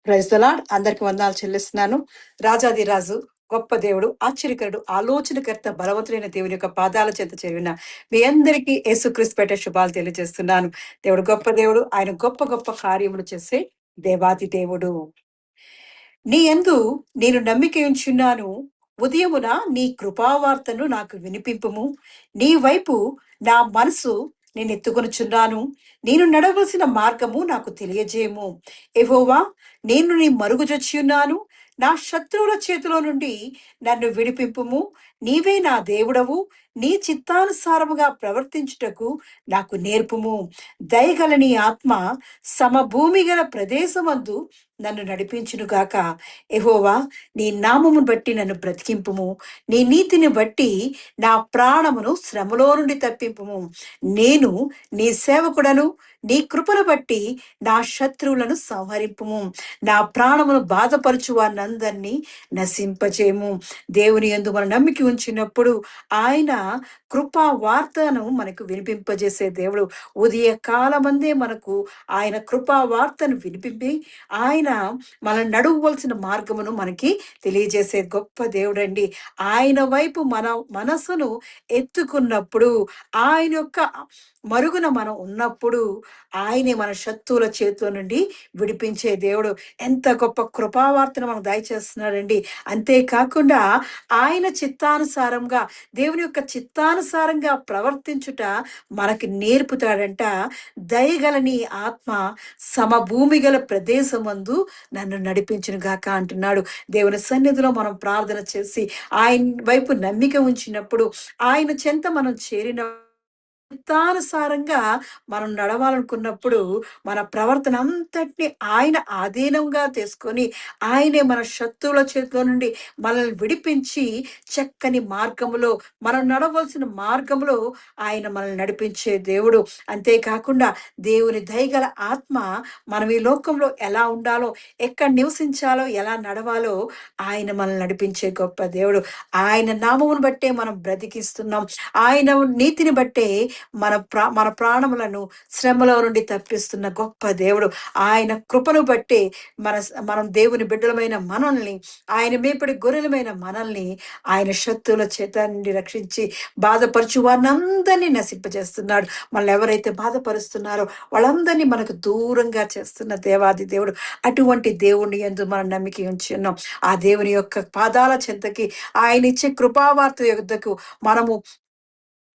Praise the lord. అందరికి వందనాలు చెల్లిస్తున్నాను. రాజాది రాజు, గొప్ప దేవుడు, ఆశ్చర్యకరుడు, ఆలోచనకర్త, బలవంతుడైన దేవుని యొక్క పాదాల చెంత చేరిన మీ అందరికీ యేసుక్రీస్తు పేట శుభాలు తెలియజేస్తున్నాను. దేవుడు గొప్ప దేవుడు. ఆయన గొప్ప గొప్ప కార్యములు చేసే దేవాది దేవుడు. నీ యందు నేను నమ్మిక ఉంచున్నాను. ఉదయమున నీ కృపావార్తను నాకు వినిపింపుము. నీ వైపు నా మనసు నేను ఎత్తుకొనుచున్నాను. నేను నడవలసిన మార్గము నాకు తెలియజేయము. యెహోవా, నేను నీ మరుగుజొచ్చి ఉన్నాను. నా శత్రువుల చేతిలో నుండి నన్ను విడిపింపుము. నీవే నా దేవుడవు. నీ చిత్తానుసారముగా ప్రవర్తించుటకు నాకు నేర్పుము. దయగల నీ ఆత్మ సమభూమి గల ప్రదేశమందు నన్ను నడిపించునుగాక. యెహోవా, నీ నామమును బట్టి నన్ను బ్రతికింపుము. నీ నీతిని బట్టి నా ప్రాణమును శ్రమలో నుండి తప్పింపుము. నేను నీ సేవకుడను. నీ కృపను బట్టి నా శత్రువులను సంహరింపుము. నా ప్రాణమును బాధపరచు వారినందరినీ నశింపచేయము. దేవుని యందు మన నమ్మిక ఉంచినప్పుడు ఆయన కృపా వార్తను మనకు వినిపింపజేసే దేవుడు. ఉదయ కాలమందే మనకు ఆయన కృపా వార్తను వినిపింపి ఆయన మనం నడవవలసిన మార్గమును మనకి తెలియజేసే గొప్ప దేవుడండి. ఆయన వైపు మన మనసును ఎత్తుకున్నప్పుడు, ఆయన యొక్క మరుగున మనం ఉన్నప్పుడు ఆయనే మన శత్రువుల చేతిలో నుండి విడిపించే దేవుడు. ఎంత గొప్ప కృపావార్తను మనకు దయచేస్తున్నాడండి. అంతేకాకుండా ఆయన చిత్తానుసారంగా, దేవుని యొక్క చిత్తానుసారంగా ప్రవర్తించుట మనకి నేర్పుతాడంట. దయగల నీ ఆత్మ సమభూమి గల ప్రదేశమందు నన్ను నడిపించును గాక అంటున్నాడు. దేవుని సన్నిధిలో మనం ప్రార్థన చేసి ఆయన వైపు నమ్మిక ఉంచినప్పుడు, ఆయన చెంత మనం చేరిన చిత్తానుసారంగా మనం నడవాలనుకున్నప్పుడు మన ప్రవర్తన అంతటిని ఆయన ఆధీనంగా తీసుకొని ఆయనే మన శత్రువుల చేతిలో నుండి మనల్ని విడిపించి చక్కని మార్గములో మనం నడవలసిన మార్గంలో ఆయన మనల్ని నడిపించే దేవుడు. అంతేకాకుండా దేవుని దయగల ఆత్మ మనం ఈ లోకంలో ఎలా ఉండాలో, ఎక్కడ నివసించాలో, ఎలా నడవాలో ఆయన మనల్ని నడిపించే గొప్ప దేవుడు. ఆయన నామమును బట్టే మనం బ్రతికిస్తున్నాం. ఆయన నీతిని బట్టే మన ప్రాణములను శ్రమలో నుండి తప్పిస్తున్న గొప్ప దేవుడు. ఆయన కృపను బట్టి మనం దేవుని బిడ్డలమైన మనల్ని, ఆయన మేపడి గొర్రెలమైన మనల్ని ఆయన శత్రువుల చేత నుండి రక్షించి బాధపరచు వారిని అందరినీ నశింపజేస్తున్నాడు. మనల్ని ఎవరైతే బాధపరుస్తున్నారో వాళ్ళందరినీ మనకు దూరంగా చేస్తున్న దేవాది దేవుడు. అటువంటి దేవుని యందు మనం నమ్మిక ఉంచి ఉన్నాం. ఆ దేవుని యొక్క పాదాల చెంతకి, ఆయన ఇచ్చే కృపావార్త యొద్దకు మనము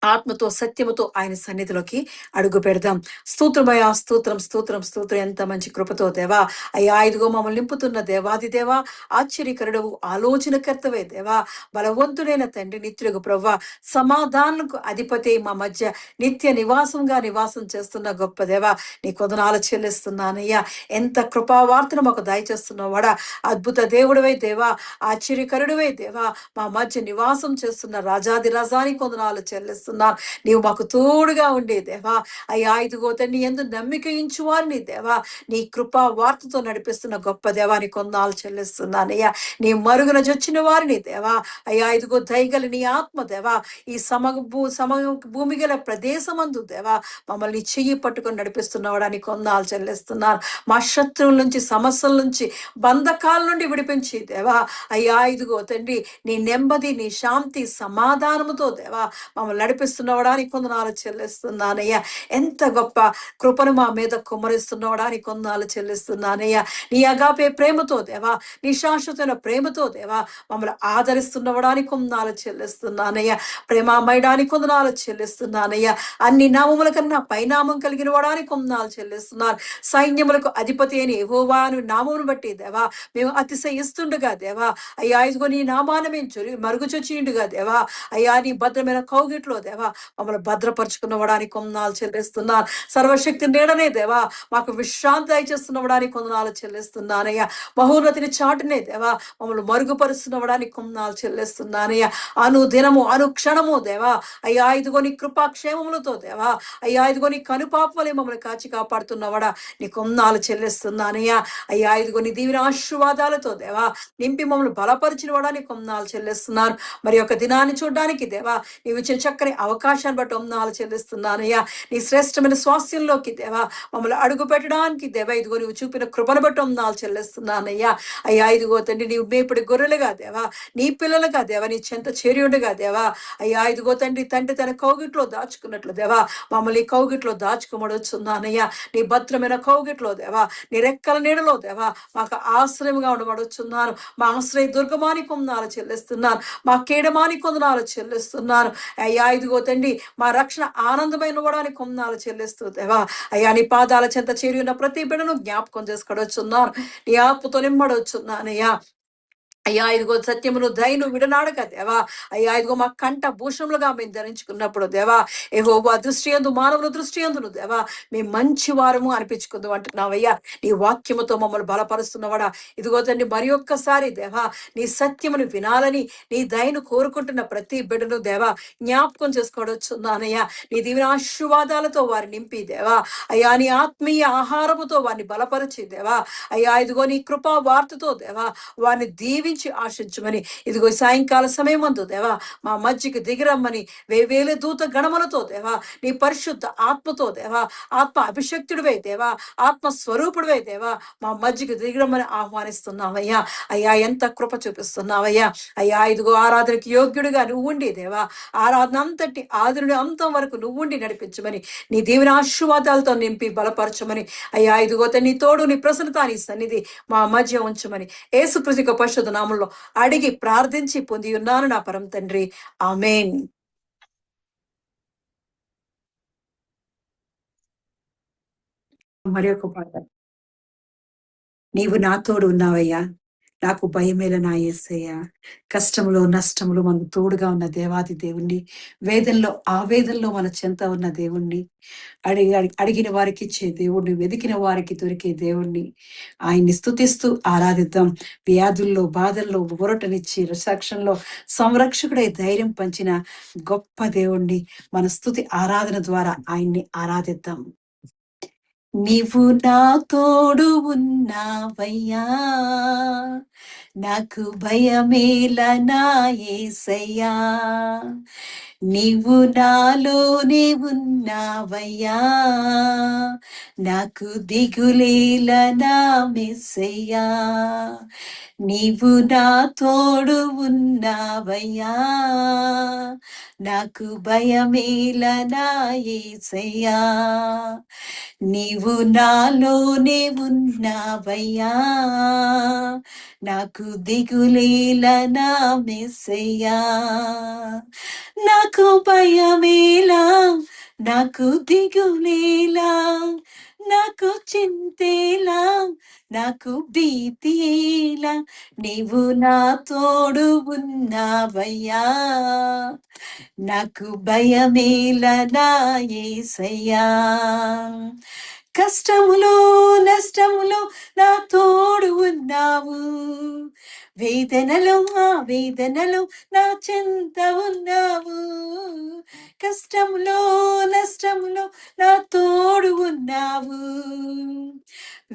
ఆత్మతో సత్యముతో ఆయన సన్నిధిలోకి అడుగు పెడదాం. స్తోత్రమయ్యా, స్తోత్రం స్తోత్రం స్తోత్రం. ఎంత మంచి కృపతో దేవా అయ్యా, ఇదిగో మమ్మల్ని నింపుతున్న దేవాది దేవా, ఆశ్చర్యకరుడవు, ఆలోచనకర్తవే దేవా, బలవంతుడైన తండ్రి, నిత్యులకు ప్రవ్వా, సమాధానకు అధిపతి, మా మధ్య నిత్య నివాసం చేస్తున్న గొప్ప దేవా, నీ కొదనాలు చెల్లిస్తున్నానయ్యా. ఎంత కృపావార్తను మాకు దయచేస్తున్నావాడా, అద్భుత దేవుడివై దేవా, ఆశ్చర్యకరుడివై దేవా, మా మధ్య నివాసం చేస్తున్న రాజాది రాజాని కొందనాలు చెల్లిస్తున్నాను. నీవు మాకు తోడుగా ఉండే దేవా అయ్యా, ఇదిగో తండ్రి ఎందు నమ్మిక ఇంచు వారిని దేవా నీ కృపా వార్తతో నడిపిస్తున్న గొప్ప దేవాని కొందాలు చెల్లిస్తున్నానయ్యా. నీ మరుగున జొచ్చిన వారిని దేవా అయ్యా, ఇదిగో దయగల నీ ఆత్మ దేవా ఈ భూమి గల ప్రదేశమందు దేవా మమ్మల్ని చెయ్యి పట్టుకొని నడిపిస్తున్నవాడని కొందాలు చెల్లిస్తున్నాను. మా శత్రువుల నుంచి, సమస్యల నుంచి, బంధకాల నుండి విడిపించి దేవా అయ్యా, ఇదిగో తండ్రి నీ నెమ్మది, నీ శాంతి, సమాధానముతో దేవా మమ్మల్ని నడిపిస్తున్నవడానికి కొందనాలు చెల్లిస్తున్నానయ్యా. ఎంత గొప్ప కృపను మా మీద కుమ్మరిస్తున్నవడానికి కొందనాలు చెల్లిస్తున్నానయ్యా. నీ అగాపే ప్రేమతో దేవా, నీ శాశ్వతమైన ప్రేమతో దేవా మమ్మల్ని ఆదరిస్తున్నవడానికి కొందనాలు చెల్లిస్తున్నానయ్యా. ప్రేమామయడానికి కొందనాలు చెల్లిస్తున్నానయ్యా. అన్ని నామముల కన్నా పైనామం కలిగిన వాడానికి కొందనాలు చెల్లిస్తున్నాను. సైన్యములకు అధిపతి అని యెహోవా అని నామమును బట్టి దేవా మేము అతిశయిస్తుండగా దేవా అయ్యా, ఇదిగో నీ నామాన మేము మరుగుచొచ్చిండుగా దేవా అయ్యా, నీ భద్రమైన కౌగిట్లో దేవా మమ్మల్ని భద్రపరుచుకున్నవడానికి కొందనాలు చెల్లిస్తున్నాను. సర్వశక్తి నీడనే దేవా మాకు విశ్రాంతి దయచేస్తున్నవడానికి కొందనాలు చెల్లిస్తున్నానయ్యా. మహోన్నతిని చాటునే దేవా మమ్మల్ని మరుగుపరుస్తున్నవడానికి కొందనాలు చెల్లిస్తున్నానయ్యా. అనుదినము, అనుక్షణము దేవా అయ్యా, ఇదిగో నీ కృపాక్షేమములతో దేవా అయ్యా, ఇదిగో నీ కనుపాపలే మమ్మల్ని కాచి కాపాడుతున్నవాడా నీ కొందనాలు చెల్లిస్తున్నానయ్యా. అయ్యా, ఇదిగో నీ దీవెన ఆశీర్వాదాలతో దేవా నింపి మమ్మల్ని బలపరిచిన వాడానికి కొందనాలు చెల్లిస్తున్నారు. మరి ఒక దినాన్ని చూడడానికి దేవా నీవు ఇచ్చిన చక్కని అవకాశాన్ని బట్టి వందనాలు చెల్లిస్తున్నానయ్యా. నీ శ్రేష్టమైన స్వాస్థ్యంలోకి దేవా మమ్మల్ని అడుగు పెట్టడానికి దేవా ఇదిగో నువ్వు చూపిన కృపను బట్టి వందనాలు చెల్లిస్తున్నానయ్యా. అయ్యా ఇదిగో తండ్రి నీవు మేపుడి గొర్రెలుగా దేవా, నీ పిల్లలుగా దేవా, నీ చెంత చేరియుండగా దేవా, అయ్యా ఇదిగో తండ్రి తన కౌగిట్లో దాచుకున్నట్లు దేవా మమ్మల్ని ఈ కౌగిట్లో దాచుకోమడుచున్నానయ్యా. నీ భద్రమైన కౌగిట్లో దేవా, నీ రెక్కల నీడలో దేవా మాకు ఆశ్రయంగా ఉండబడుచున్నాను. మా ఆశ్రయ దుర్గమాని కొందనాలు చెల్లిస్తున్నాను, మా కీడమాని కొందనాలు చెల్లిస్తున్నాను. అయ్యా ఇదిగో తండ్రి మా రక్షణ ఆనందమైన ఇవ్వడానికి కొందనాలు చెల్లిస్తూ దేవా, అయ్యా నీ పాదాల చెంత చేరి ఉన్న ప్రతి బిడ్డను జ్ఞాపకం చేసుకోవచ్చున్నాను, నీ ఆపుతో నిమ్మడొచ్చున్నానయ్యా. అయ్యా ఇదిగో సత్యమును దయను విడనాడక దేవా, అయ్యా ఇదిగో మా కంట భూషములుగా మేము ధరించుకున్నప్పుడు దేవా, యెహోవా దృష్టి యందు మానవుల దృష్టి యందును దేవా మేము మంచి వారము అనిపించుకుందాం అంటున్నావయ్యా. నీ వాక్యముతో మమ్మల్ని బలపరుస్తున్నవాడా, ఇదిగో తండ్రి మరి ఒక్కసారి దేవా నీ సత్యమును వినాలని, నీ దయను కోరుకుంటున్న ప్రతి బిడ్డను దేవా జ్ఞాపకం చేసుకోవచ్చున్నానయ్యా. నీ దీవెన ఆశీర్వాదాలతో వారిని నింపి దేవా, అయ్యా నీ ఆత్మీయ ఆహారముతో వారిని బలపరిచి దేవా, అయ్యా ఇదిగో నీ కృపా వార్తతో దేవా వారిని దీవించి ఆశించమని, ఇదిగో సాయంకాల సమయమందు దేవా మా మధ్యకి దిగిరమ్మని వేవేల దూత గణములతో దేవా నీ పరిశుద్ధ ఆత్మతో దేవా, ఆత్మ అభిషక్తుడివే దేవా, ఆత్మ స్వరూపుడివే దేవా మా మధ్యకి దిగిరమ్మని ఆహ్వానిస్తున్నావయ్యా. అయ్యా ఎంత కృప చూపిస్తున్నావయ్యా. అయ్యా ఇదిగో ఆరాధనకి యోగ్యుడిగా నువ్వు ఉండి దేవా, ఆరాధన అంతటి ఆదురుని అంతం వరకు నువ్వు ఉండి నడిపించమని, నీ దీవెన ఆశీర్వాదాలతో నింపి బలపరచమని, అయ్యా ఇదిగో నీ తోడు నీ ప్రసన్నత నీ సన్నిధి మా మధ్య ఉంచమని యేసుక్రీస్తు పరిశుద్ధ నామములో అడిగి ప్రార్థించి పొంది ఉన్నాను నా పరమ తండ్రి. ఆమేన్. మరి ఒక పాట. నీవు నా తోడు ఉన్నావయ్యా, నాకు భయమేల నా యేసయ్యా. కష్టములో నష్టములో మనకు తోడుగా ఉన్న దేవాది దేవుణ్ణి, వేదనలో ఆవేదనలో మన చెంత ఉన్న దేవుణ్ణి, అడిగిన వారికి ఇచ్చే దేవుణ్ణి, వెదికిన వారికి దొరికే దేవుణ్ణి, ఆయన్ని స్తుతిస్తూ ఆరాధిద్దాం. వ్యాధుల్లో బాధల్లో ఊరటనిచ్చి రక్షణలో సంరక్షకుడై ధైర్యం పంచిన గొప్ప దేవుణ్ణి మన స్తుతి ఆరాధన ద్వారా ఆయన్ని ఆరాధిద్దాం. నీవు నా తోడు ఉన్నావయ్యా, నాకు భయమేల నా యేసయ్యా. నీవు నాలోనే ఉన్నావయ్యా, నాకు దిగులేల నా మెస్సయ్యా. నీవు నా తోడు ఉన్నావయ్యా, నాకు భయమేల నా యేసయ్యా. నీవు నాలోనే ఉన్నావయ్యా, నాకు దిగులేల నా మెస్సయ్యా. నాకు భయమేలా, నాకు దిగులేలా, నాకు చింతేలా, నాకు భీతిలా, నీవు నా తోడు ఉన్నావయ్యా, నాకు భయమేల నా యేసయ్యా. కష్టములో నష్టములో నా తోడు ఉన్నావు, వేదనలో ఆ వేదనలో నా చెంత ఉన్నావు. కష్టములో నష్టములో నా తోడు ఉన్నావు,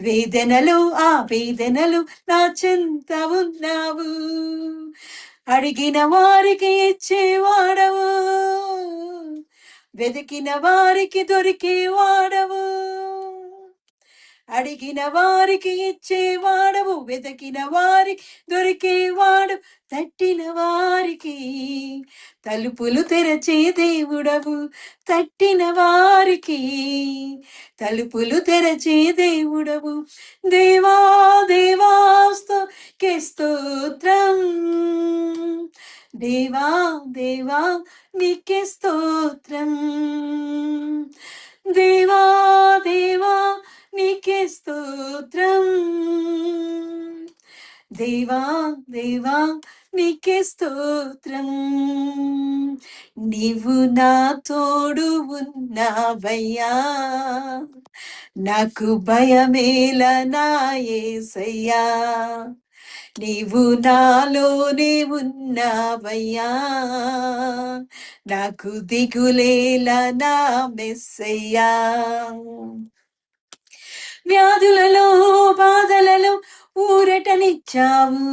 వేదనలో ఆ వేదనలో నా చెంత ఉన్నావు. అడిగిన వారికి ఇచ్చేవాడవు, వెతికిన వారికి దొరికేవాడవు. అడిగిన వారికి ఇచ్చేవాడవు, వెతికిన వారికి దొరికేవాడు, తట్టిన వారికి తలుపులు తెరచే దేవుడవు. తట్టిన వారికి తలుపులు తెరచే దేవుడవు. దేవా దేవాస్తోకే స్తోత్రం, దేవా దేవా నీకే స్తోత్రం. దేవా దేవా నీకే స్తోత్రం, దేవా దేవా నీకే స్తోత్రం. నీవు నా తోడు ఉన్నావయ్యా, నాకు భయమేల నా యేసయ్యా. నీవు నాలోనే ఉన్నావయ్యా, నాకు దిగులేల నా మెస్సయ్యా. వ్యాధులలో బాధలలో ఊరటనిచ్చావు,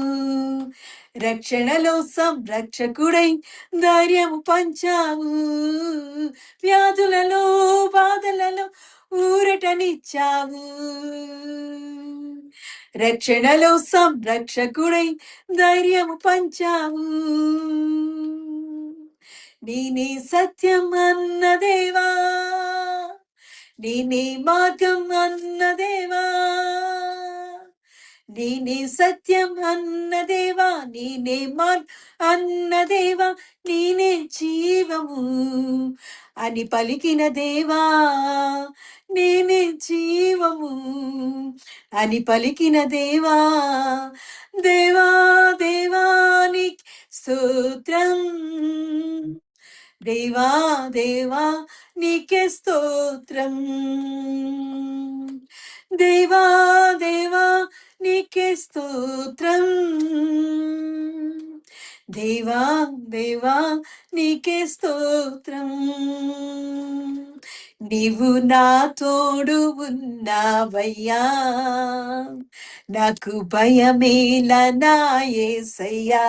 రక్షణలో సంరక్షకుడై ధైర్యము పంచావు, వ్యాధులలో బాధలలో ఊరటనిచ్చావు. రక్షణలో సంరక్షకుడై ధైర్యము పంచావు, నేనే సత్యం అన్న దేవా, నేనే మార్గం అన్న దేవా, నేనే సత్యం అన్న దేవా, నేనే అన్న దేవా, నేనే జీవము అని పలికిన దేవా, నేనే జీవము అని పలికిన దేవా, దేవా దేవానికి స్తోత్రం, దేవా దేవా నీకే స్తోత్రం, దేవా దేవా నీకే స్తోత్రం, దేవా దేవా నీకే స్తోత్రం. నీవు నా తోడు ఉన్నావయ్యా, నాకు భయమేల నా యేసయ్యా,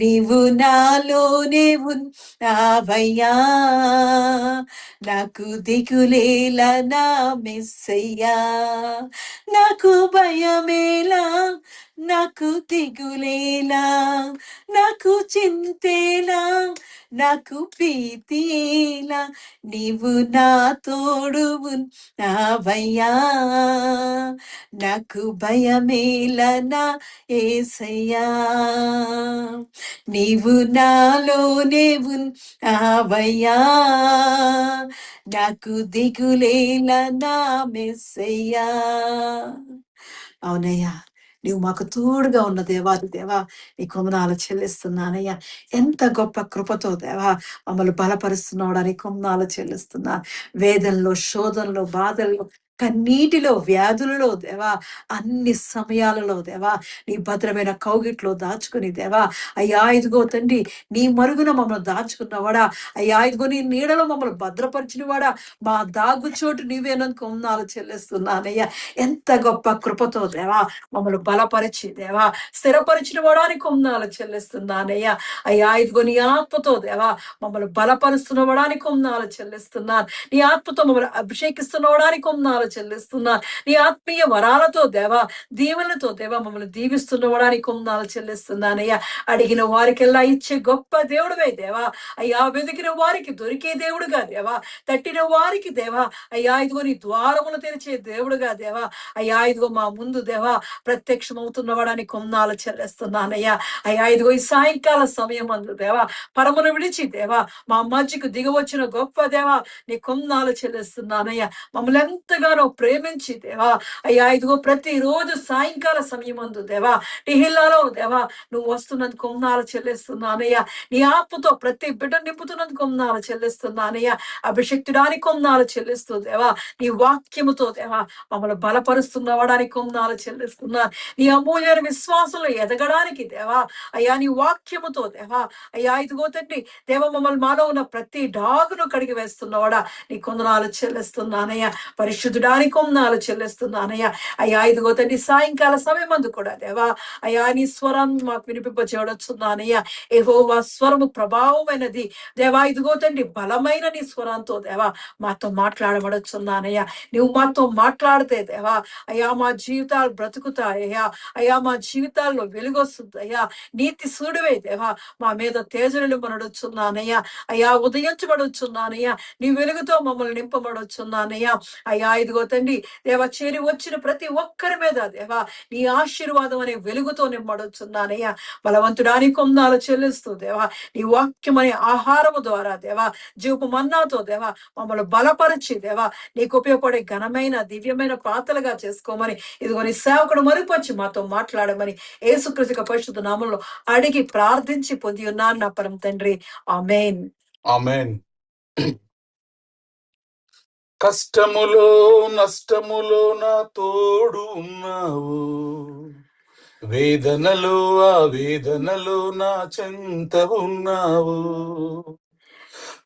నీవు నాలోనే ఉన్నావయ్యా, నాకు దిగులేల నా మెస్సయ్యా, నాకు భయమేలా, నాకు దిగులేలా, నాకు చింతేలా, నాకు ప్రీతిలా, నీవు నా తోడు ఉన్నావయ్యా, నాకు భయమేలా నా యేసయ్యా, నీవు నాలోనే ఉన్నావయ్యా, నాకు దిగులేలా నా మెస్సయ్యా. అవునయ్యా, నువ్వు మాకు తోడుగా ఉన్న దేవాది దేవా, నీ కొందనాలు చెల్లిస్తున్నానయ్యా. ఎంత గొప్ప కృపతో దేవా మమ్మల్ని బలపరుస్తున్నాడు అని కొందనాలు చెల్లిస్తున్నా. వేదనలో, శోధనలో, బాధల్లో, కన్నీటిలో, వ్యాధులలో దేవా, అన్ని సమయాలలో దేవా నీ భద్రమైన కౌగిట్లో దాచుకుని దేవా, అయ్యా ఇదిగో తండ్రి నీ మరుగున మమ్మల్ని దాచుకున్నవాడా, అయ్యా ఇదిగో నీ నీడలో మమ్మల్ని భద్రపరిచినవాడా, మా దాగు చోటు నీవేనని కొందనాలు చెల్లిస్తున్నానయ్యా. ఎంత గొప్ప కృపతో దేవా మమ్మల్ని బలపరిచి దేవా స్థిరపరిచిన వాడానికి కొందనాలు చెల్లిస్తున్నానయ్యా. అయ్యా ఇదిగో నీ ఆత్మతో దేవా మమ్మల్ని బలపరుస్తున్న వాడానికి కొందనాలు చెల్లిస్తున్నాను. నీ ఆత్మతో మమ్మల్ని అభిషేకిస్తున్న వాడానికి కొందనాలు చెల్లిస్తున్నాను. నీ ఆత్మీయ వరాలతో దేవా, దీవెనలతో దేవా మమ్మల్ని దీవిస్తున్న వాడానికి కొందనాలు చెల్లిస్తున్నానయ్యా. అడిగిన వారికెల్లా ఇచ్చే గొప్ప దేవుడివే దేవా, అయ్యా వెతికిన వారికి దొరికే దేవుడుగా దేవా, తట్టిన వారికి దేవా, అయ్యా ఇదిగో నీ ద్వారములు తెరిచే దేవుడుగా దేవా, అయ్యా ఇదిగో మా ముందు దేవా ప్రత్యక్షమవుతున్న వాడానికి కొందనాలు చెల్లిస్తున్నానయ్యా. అయ్యా ఇదిగో ఈ సాయంకాల సమయం అందు దేవా పరమును విడిచి దేవా మా మధ్యకు దిగవచ్చిన గొప్ప దేవా నీ కొందనాలు చెల్లిస్తున్నానయ్యా. మమ్మల్ని ఎంతగానో ప్రేమించి దేవా, అయ్యా ఇదిగో ప్రతిరోజు సాయంకాల సమయం అందు దేవా టిహిల్లాలో దేవా నువ్వు వస్తున్నందుకు కొందనాలు చెల్లిస్తున్నానయ్యా. నీ ఆత్మతో ప్రతి బిడ్డ నింపుతున్నందుకు కొందనాలు చెల్లిస్తున్నానయ్యా. అభిషక్తుడానికి కొందనాలు చెల్లిస్తూ దేవా నీ వాక్యముతో దేవా మమ్మల్ని బలపరుస్తున్నవాడానికి కొందనాలు చెల్లిస్తున్నా. నీ అమూల్యమైన విశ్వాసంలో ఎదగడానికి దేవా, అయ్యా నీ వాక్యముతో దేవా, అయ్యా ఇదిగో తండ్రి దేవా మమ్మల్ని మాలో ఉన్న ప్రతి డాగును కడిగి వేస్తున్నవాడా నీ కొందనాలు చెల్లిస్తున్నానయ్యా. పరిశుద్ధుడానికి కొందనాలు చెల్లిస్తున్నానయ్యా. అయ్యా ఇదిగో తండ్రి సాయంకాల సమయం అందు కూడా దేవా, అయ్యా నీ స్వరం మాకు వినిపింపచేయడొచ్చున్నానయ్యా. యెహోవా స్వరము ప్రభావమైనది దేవా, ఇదిగో తండ్రి బలమైన నీ స్వరంతో దేవా మాతో మాట్లాడబడొచ్చున్నానయ్యా. నువ్వు మాతో మాట్లాడితే దేవా, అయ్యా మా జీవితాలు బ్రతుకుతాయ్యా, అయ్యా మా జీవితాల్లో వెలుగొస్తుంది అయ్యా. నీతి సూడివే దేవా మా మీద తేజలు మనడొచ్చున్నానయ్యా. అయ్యా ఉదయించబడొచ్చున్నానయ్యా. నీ వెలుగుతో మమ్మల్ని నింపబడొచ్చున్నానయ్యా. అయ్యా ఇదిగో తండ్రి దేవా చేరి వచ్చిన ప్రతి ఒక్కరి మీద దేవా నీ ఆశీర్వాదం అనే వెలుగుతో నింపడొచ్చున్నానయ్యా. బలవంతుడానికి కొందనాలు చెల్లిస్తూ దేవా నీ వాక్యం అనే ఆహారము ద్వారా దేవా జీవపు మన్నాతో దేవా మమ్మల్ని బలపరిచి దేవా నీకు ఉపయోగపడే ఘనమైన దివ్యమైన పాత్రలుగా చేసుకోమని ఇదిగో నీ సేవకుడు మరుపొచ్చి మాతో మాట్లాడమని యేసుక్రీస్తు పరిశుద్ధ నామములో అడిగి ప్రార్థించి పొంది ఉన్నాను నా పరమ తండ్రి. ఆమేన్. ఆమేన్. కష్టములో నష్టములో నా తోడు ఉన్నావు, వేదనలో ఆ వేదనలో నా చెంత ఉన్నావు.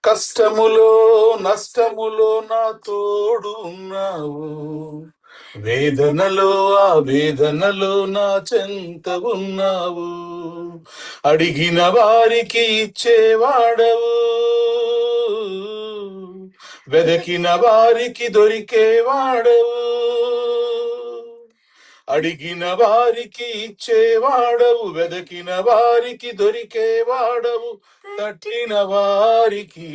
కష్టములో నష్టములో నా తోడు ఉన్నావు, వేదనలో ఆ వేదనలో నా చెంత ఉన్నావు, అడిగిన వారికి ఇచ్చేవాడవు, వెదకిన వారికి దొరికేవాడవు, అడిగిన వారికి ఇచ్చేవాడవు, వెదకిన వారికి దొరికేవాడవు, తట్టిన వారికి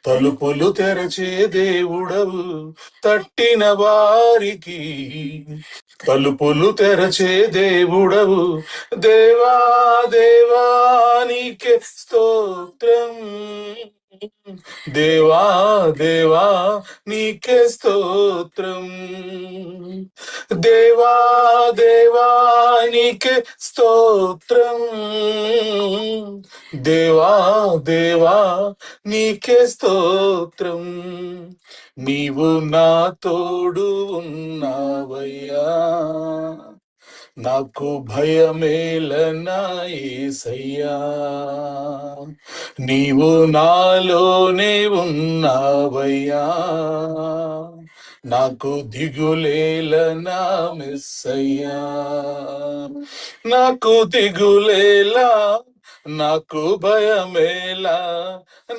తలుపులు తెరచే దేవుడవు, తట్టిన వారికి తలుపులు తెరచే దేవుడవు. దేవా దేవా నీకే స్తోత్రం, దేవా దేవా నీకే స్తోత్రం, దేవా దేవా నీకే స్తోత్రం, దేవా దేవా నీకే స్తోత్రం. నీవు నా తోడు ఉన్నావయ్యా, నాకు భయమేలనా యేసయ్యా, నీవు నాలోనే ఉన్నావయ్యా, నాకు దిగులేలనా మెస్సయ్యా, నాకు దిగులేలా, నాకు భయమేలా,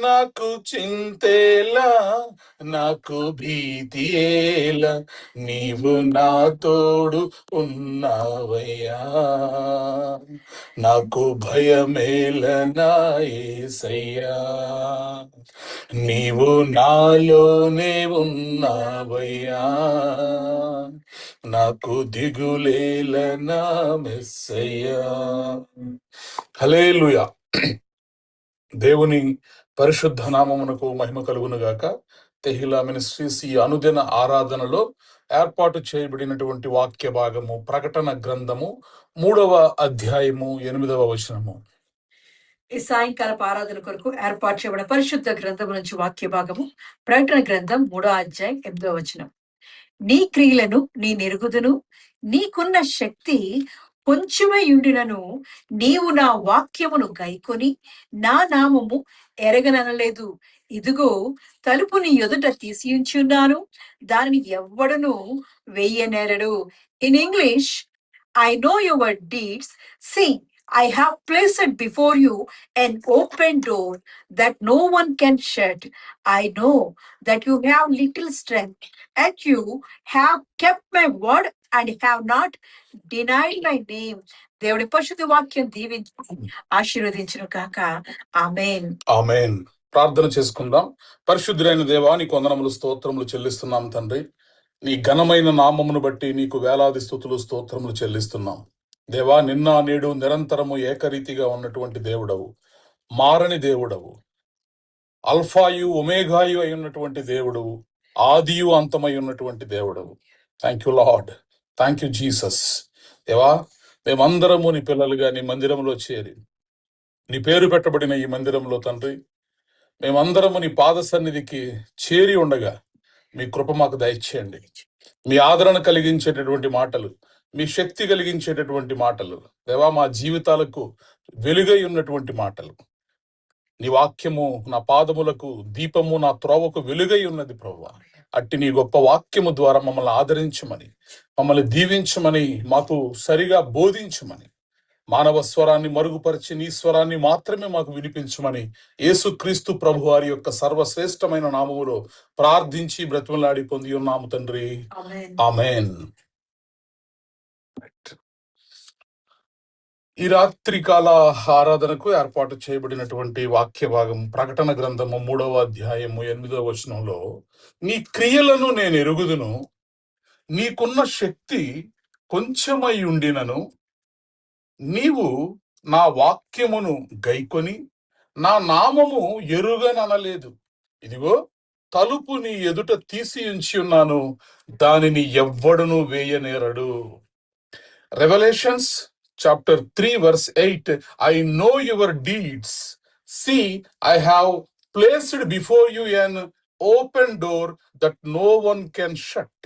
నాకు చింతేలా, నాకు భీతియేలా, నీవు నా తోడు ఉన్నావయ్యా, నాకు భయమేలనా యేసయ్యా, నీవు నాలోనే ఉన్నావయ్యా, నాకు దిగులేలనా మెస్సయ్యా. హల్లెలూయా. దేవుని పరిశుద్ధ నామమునకు మహిమ కలుగును గాక. తెహిలా మినిస్ట్రీస్ ఈ అనుదిన ఆరాధనలో ఏర్పాటు చేయబడినటువంటి వాక్య భాగము ప్రకటన గ్రంథము 3వ అధ్యాయము 8వ వచనము. ఈ సాయంకాలపు ఆరాధన కొరకు ఏర్పాటు చేయబడిన పరిశుద్ధ గ్రంథం నుంచి వాక్య భాగము ప్రకటన గ్రంథం 3వ అధ్యాయం 8వ వచనం. నీ క్రియలను నీ నెరుగుదును, నీకున్న శక్తి కొంచెమై ఉండినను నీవు నా వాక్యమును గైకొని నా నామము ఎరగననలేదు. ఇదిగో తలుపు నీ ఎదుట తీసి ఉంచున్నాను, దానిని ఎవ్వడును వెయ్యనేరడు. In English, I know your deeds. See, I have placed before you an open door that no one can shut. I know that you have little strength, and you have kept my word and have not denied my name. దేవుడి పరిశుద్ధ వాక్యం దీవించి ఆశీర్వదించును కాక. ఆమేన్. ఆమేన్. ప్రార్థన చేసుకుందాం. పరిశుద్ధులైన దేవా, నీకు వందనములు స్తోత్రములు చెల్లిస్తున్నాం తండ్రి. నీ ఘనమైన నామమును బట్టి నీకు వేలాది స్తుతులు స్తోత్రములు చెల్లిస్తున్నాం. దేవా, నిన్న నేడు నిరంతరము ఏకరీతిగా ఉన్నటువంటి దేవుడవు, మారని దేవుడవు, అల్ఫాయు ఒమేగాయు అయి ఉన్నటువంటి దేవుడవు, ఆదియు అంతమై ఉన్నటువంటి దేవుడవు. Thank you Lord, thank you Jesus. దేవా, మేమందరము నీ పిల్లలుగా నీ మందిరంలో చేరి నీ పేరు పెట్టబడిన ఈ మందిరంలో తండ్రి, మేమందరము నీ పాద సన్నిధికి చేరి ఉండగా మీ కృప మాకు దయచేయండి. మీ ఆదరణ కలిగించేటటువంటి మాటలు, మీ శక్తి కలిగించేటటువంటి మాటలు, దేవా మా జీవితాలకు వెలుగై ఉన్నటువంటి మాటలు. నీ వాక్యము నా పాదములకు దీపము, నా త్రోవకు వెలుగై ఉన్నది ప్రభువా. అట్టి నీ గొప్ప వాక్యము ద్వారా మమ్మల్ని ఆదరించమని, మమ్మల్ని దీవించమని, మాకు సరిగా బోధించమని, మానవ స్వరాన్ని మరుగుపరిచి నీ స్వరాన్ని మాత్రమే మాకు వినిపించమని యేసుక్రీస్తు ప్రభు వారి యొక్క సర్వశ్రేష్టమైన నామములో ప్రార్థించి బ్రతిమలాడి పొంది ఉన్నాము తండ్రి. ఆమేన్. ఆమేన్. ఈ రాత్రి కాల ఆరాధనకు ఏర్పాటు చేయబడినటువంటి వాక్య భాగం ప్రకటన గ్రంథము 3వ అధ్యాయము 8వ వచనంలో, నీ క్రియలను నేను ఎరుగుదును, నీకున్న శక్తి కొంచెమై ఉండినను నీవు నా వాక్యమును గైకొని నా నామము ఎరుగననలేదు. ఇదిగో తలుపు నీ ఎదుట తీసి ఉంచి ఉన్నాను, దానిని ఎవ్వడును వేయనేరడు. Revelations chapter 3 verse 8, I know your deeds. See, I have placed before you an open door that no one can shut.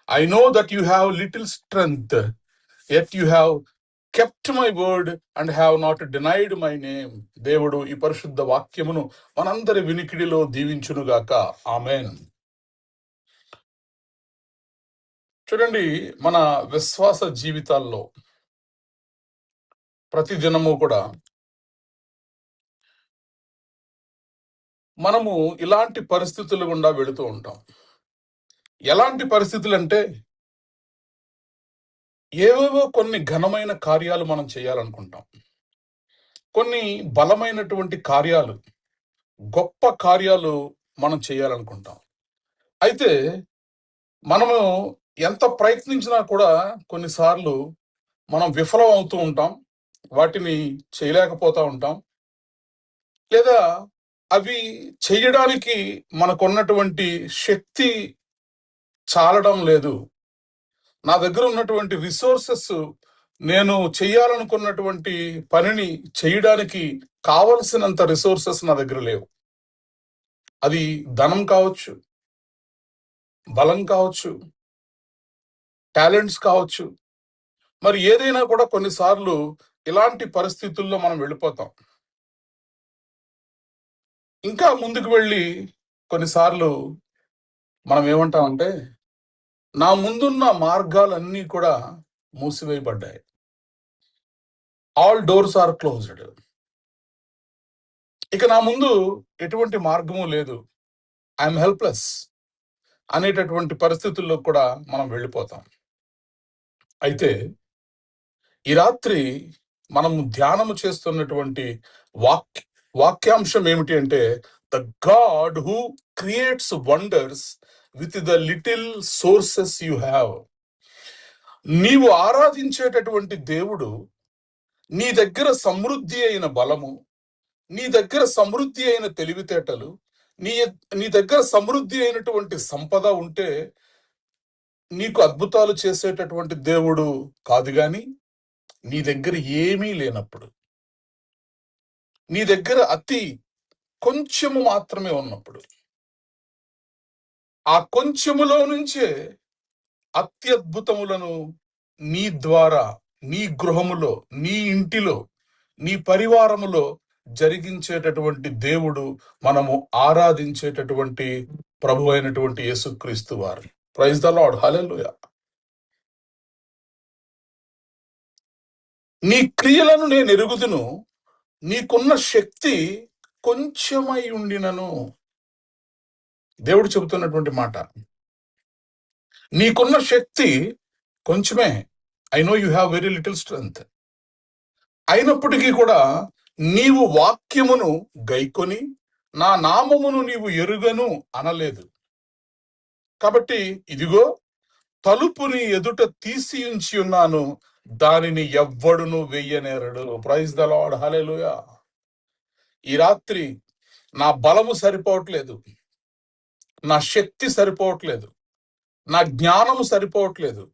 I know that you have little strength, yet you have kept my word and have not denied my name. దేవుడు ఈ పరిశుద్ధ వాక్యమును మనందరి వినికిడిలో దీవించునుగాక. ఆమేన్. చూడండి, మన విశ్వాస జీవితాల్లో ప్రతి దినము కూడా మనము ఇలాంటి పరిస్థితులు గుండా వెళుతూ ఉంటాం. ఎలాంటి పరిస్థితులు అంటే, ఏవేవో కొన్ని ఘనమైన కార్యాలు మనం చేయాలనుకుంటాం. కొన్ని బలమైనటువంటి కార్యాలు, గొప్ప కార్యాలు మనం చేయాలనుకుంటాం. అయితే మనము ఎంత ప్రయత్నించినా కూడా కొన్నిసార్లు మనం విఫలం అవుతూ ఉంటాం. వాటిని చేయలేకపోతూ ఉంటాం. లేదా అవి చేయడానికి మనకున్నటువంటి శక్తి చాలడం లేదు. నా దగ్గర ఉన్నటువంటి రిసోర్సెస్, నేను చేయాలనుకున్నటువంటి పనిని చేయడానికి కావలసినంత రిసోర్సెస్ నా దగ్గర లేవు. అది ధనం కావచ్చు, బలం కావచ్చు, టాలెంట్స్ కావచ్చు. మరి ఏదైనా కూడా కొన్నిసార్లు ఇలాంటి పరిస్థితుల్లో మనం వెళ్ళిపోతాం. ఇంకా ముందుకు వెళ్ళి కొన్నిసార్లు మనం ఏమంటామంటే, నా ముందున్న మార్గాలన్నీ కూడా మూసివేయబడ్డాయి. All doors are closed. ఇక నా ముందు ఎటువంటి మార్గము లేదు, ఐఎమ్ హెల్ప్లెస్ అనేటటువంటి పరిస్థితుల్లో కూడా మనం వెళ్ళిపోతాం. అయితే ఈ రాత్రి మనము ధ్యానము చేస్తున్నటువంటి వాక్యాంశం ఏమిటి అంటే, the God who creates wonders with the little sources you have. నీవు ఆరాధించేటటువంటి దేవుడు నీ దగ్గర సమృద్ధి అయిన బలము, నీ దగ్గర సమృద్ధి అయిన తెలివితేటలు, నీ దగ్గర సమృద్ధి అయినటువంటి సంపద ఉంటే నీకు అద్భుతాలు చేసేటటువంటి దేవుడు కాదు. గాని నీ దగ్గర ఏమీ లేనప్పుడు, నీ దగ్గర అతి కొంచెము మాత్రమే ఉన్నప్పుడు, ఆ కొంచెములో నుంచే అత్యద్భుతములను నీ ద్వారా, నీ గృహములో, నీ ఇంటిలో, నీ పరివారములో జరిగించేటటువంటి దేవుడు మనము ఆరాధించేటటువంటి ప్రభు అయినటువంటి యేసుక్రీస్తు వారు. ప్రైజ్ ద లార్డ్, హల్లెలూయా. నీ క్రియలను నేను ఎరుగుదును, నీకున్న శక్తి కొంచెమై ఉండినను. దేవుడు చెబుతున్నటువంటి మాట, నీకున్న శక్తి కొంచెమే. I know you have very little strength. అయినప్పటికీ కూడా నీవు వాక్యమును గైకొని నా నామమును నీవు ఎరుగను అనలేదు. కాబట్టి ఇదిగో తలుపుని ఎదుట తీసి ఉంచి ఉన్నాను, దానిని ఎవ్వడును వెయ్యనేరడు. ప్రైజ్ ద లార్డ్, హల్లెలూయా. ఈ రాత్రి నా బలము సరిపోవట్లేదు, నా శక్తి సరిపోవట్లేదు, నా జ్ఞానము సరిపోవట్లేదు,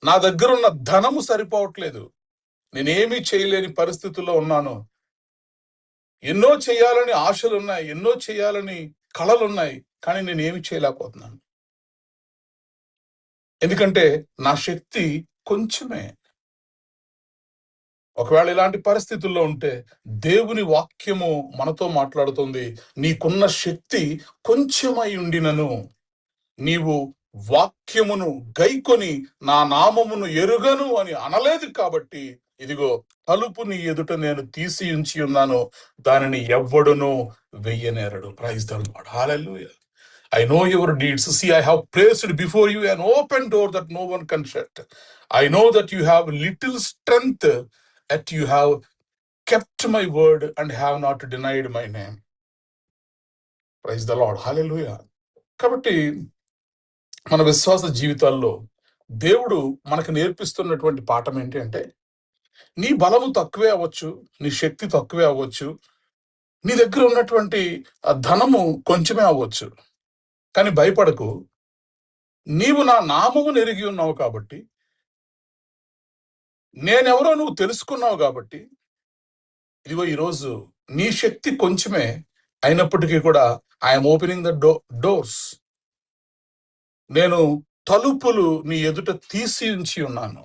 నా దగ్గర ఉన్న ధనము సరిపోవట్లేదు, నేనేమీ చేయలేని పరిస్థితుల్లో ఉన్నాను. ఎన్నో చేయాలని ఆశలున్నాయి, ఎన్నో చేయాలని కళలున్నాయి, కానీ నేనేమి చేయలేకపోతున్నాను. ఎందుకంటే నా శక్తి కొంచెమే. ఒకవేళ ఇలాంటి పరిస్థితుల్లో ఉంటే దేవుని వాక్యము మనతో మాట్లాడుతుంది, నీకున్న శక్తి కొంచెమై ఉండినను నీవు వాక్యమును గైకొని నా నామమును ఎరుగను అని అనలేదు. కాబట్టి ఇదిగో తలుపు నీ ఎదుట నేను తీసి ఉంచి ఉన్నాను, దానిని ఎవ్వడును వెయ్యనేరడు. Praise the lord, hallelujah. I know your deeds. See, I have placed before you an open door that no one can shut. I know that you have little strength, yet you have kept my word and have not denied my name. Praise the Lord, hallelujah. కాబట్టి మన విశ్వాస జీవితాల్లో దేవుడు మనకు నేర్పిస్తున్నటువంటి పాఠం ఏంటి అంటే, నీ బలము తక్కువే అవ్వచ్చు, నీ శక్తి తక్కువే అవ్వచ్చు, నీ దగ్గర ఉన్నటువంటి ధనము కొంచెమే అవ్వచ్చు, కానీ భయపడకు. నీవు నా నామమును ఎరిగి ఉన్నావు కాబట్టి, నేనెవరో నువ్వు తెలుసుకున్నావు కాబట్టి, ఇదిగో ఈరోజు నీ శక్తి కొంచెమే అయినప్పటికీ కూడా ఐఎమ్ ఓపెనింగ్ ద డోర్స్. నేను తలుపులు నీ ఎదుట తీసి ఉంచి ఉన్నాను,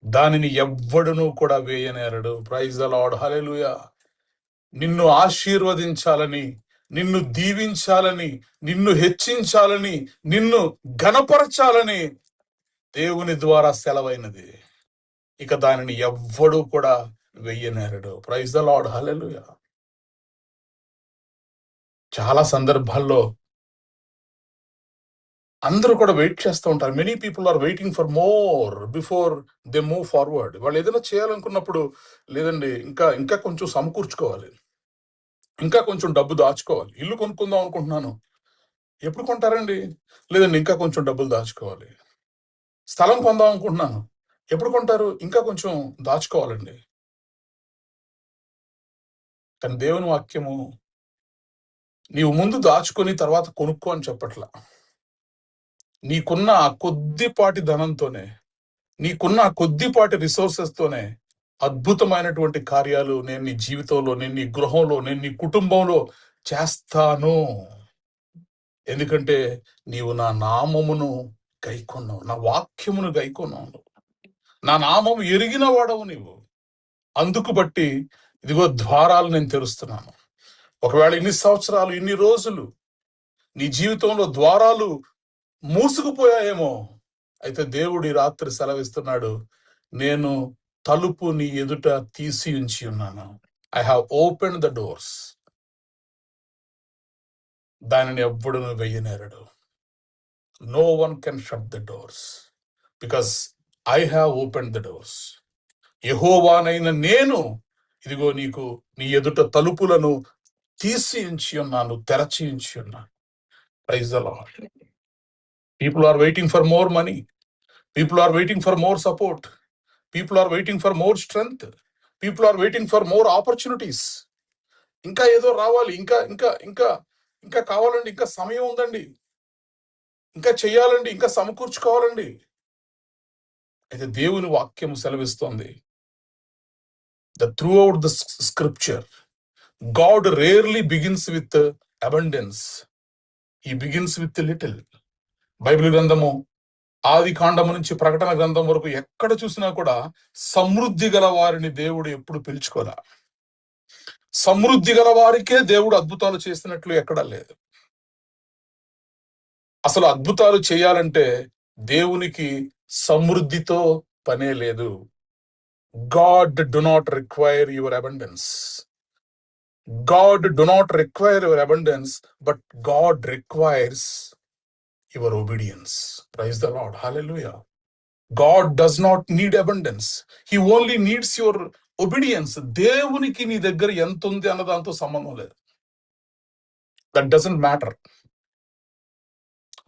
దానిని ఎవ్వడును కూడా వేయనేరడు. ప్రైజ్ ద లార్డ్, హల్లెలూయా. నిన్ను ఆశీర్వదించాలని నిన్ను దీవించాలని, నిన్ను హెచ్చించాలని, నిన్ను ఘనపరచాలని దేవుని ద్వారా సెలవైనది. ఇక దానిని ఎవ్వడూ కూడా వెయ్యనేరడు. Praise the lord, hallelujah. చాలా సందర్భాల్లో అందరూ కూడా వెయిట్ చేస్తూ ఉంటారు. Many people are waiting for more before they move forward. వాళ్ళు ఏదైనా చేయాలనుకున్నప్పుడు, లేదండి ఇంకా ఇంకా కొంచెం సమకూర్చుకోవాలి, ఇంకా కొంచెం డబ్బు దాచుకోవాలి. ఇల్లు కొనుక్కుందాం అనుకుంటున్నాను, ఎప్పుడు కొంటారండి? లేదండి ఇంకా కొంచెం డబ్బులు దాచుకోవాలి. స్థలం కొందాం అనుకుంటున్నాను, ఎప్పుడు కొంటారు? ఇంకా కొంచెం దాచుకోవాలండి. కానీ దేవుని వాక్యము నీవు ముందు దాచుకొని తర్వాత కొనుక్కో అని చెప్పట్లా. నీకున్న ఆ కొద్దిపాటి ధనంతోనే, నీకున్న ఆ కొద్దిపాటి రిసోర్సెస్ తోనే అద్భుతమైనటువంటి కార్యాలు నేను నీ జీవితంలో, నేను నీ గృహంలో, నేను నీ కుటుంబంలో చేస్తాను. ఎందుకంటే నీవు నా నామమును గైకొన్నావు, నా వాక్యమును గైకొన్నావు, నా నామము ఎరిగిన వాడవు నీవు. అందుకు బట్టి ఇదిగో ద్వారాలు నేను తెరుస్తున్నాను. ఒకవేళ ఇన్ని సంవత్సరాలు, ఇన్ని రోజులు నీ జీవితంలో ద్వారాలు మూసుకుపోయాయేమో, అయితే దేవుడు ఈ రాత్రి సెలవిస్తున్నాడు, నేను తలుపు నీ ఎదుట తీసి ఉంచి ఉన్నాను. I have open the doors. దానిని ఎవ్వడును వెయ్యనేరడు. No one can shut the doors because I have open the doors. యెహోవానైన నేను ఇదిగో నీకు నీ ఎదుట తలుపులను తీసి ఉంచి ఉన్నాను, తెరచి ఉంచి ఉన్నాను. Praise the lord. People are waiting for more money. People are waiting for more support. People are waiting for more strength. People are waiting for more opportunities. ఇంకా ఏదో రావాలి, ఇంకా ఇంకా ఇంకా ఇంకా కావాలండి, ఇంకా సమయం ఉందండి, ఇంకా చెయ్యాలండి, ఇంకా సమకూర్చుకోవాలండి. అయితే దేవుని వాక్యం సెలవిస్తోంది, throughout the scripture God rarely begins with abundance. He begins with little. Bible గ్రంథము ఆది కాండము నుంచి ప్రకటన గ్రంథం వరకు ఎక్కడ చూసినా కూడా సమృద్ధి గల వారిని దేవుడు ఎప్పుడు పిలుచుకోరా. సమృద్ధి గల వారికే దేవుడు అద్భుతాలు చేసినట్లు ఎక్కడా లేదు. అసలు అద్భుతాలు చేయాలంటే దేవునికి సమృద్ధితో పనే లేదు. God do not require your abundance. God do not require your abundance, but God requires your obedience. Praise the Lord. Hallelujah. God does not need abundance. He only needs your obedience. దేవునికి నీ దగ్గర ఎంత ఉంది అన్న దాంతో సంబంధం లేదు. That doesn't matter.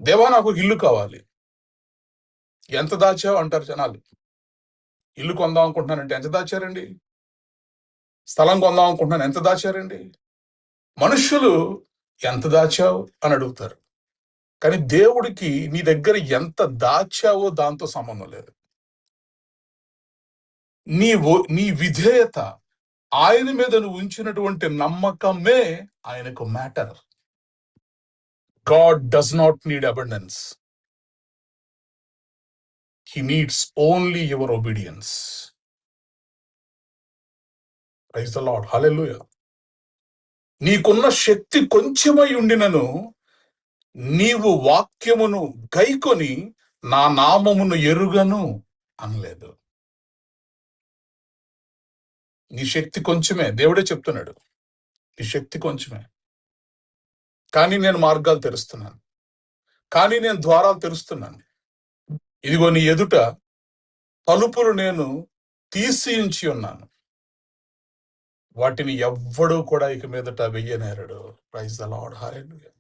దేవా నాకు ఇల్లు కావాలి, ఎంత దాచావు అంటారు జనాలు. ఇల్లు కొందాం అనుకుంటున్నానంటే ఎంత దాచారండి? స్థలం కొందాం అనుకుంటున్నాను, ఎంత దాచారండి? మనుషులు ఎంత దాచావు అని అడుగుతారు. కానీ దేవుడికి నీ దగ్గర ఎంత దాచావో దాంతో సంబంధం లేదు. నీ విధేయత, ఆయన మీద నువ్వు ఉంచినటువంటి నమ్మకమే ఆయనకు matter. God does not need abundance. He needs only your obedience. Praise the lord. Hallelujah. నీకున్న శక్తి కొంచెమై ఉండినను నీవు వాక్యమును గైకొని నా నామమును ఎరుగను అనలేదు. నీ శక్తి కొంచెమే, దేవుడే చెప్తున్నాడు, నీ శక్తి కొంచెమే. కానీ నేను మార్గాలు తెరుస్తున్నాను, కానీ నేను ద్వారాలు తెరుస్తున్నాను. ఇదిగో నీ ఎదుట తలుపులు నేను తీసి ఉంచి ఉన్నాను, వాటిని ఎవ్వడూ కూడా ఇక మీదట వెయ్యనేరడు. Praise the lord. హల్లెలూయా.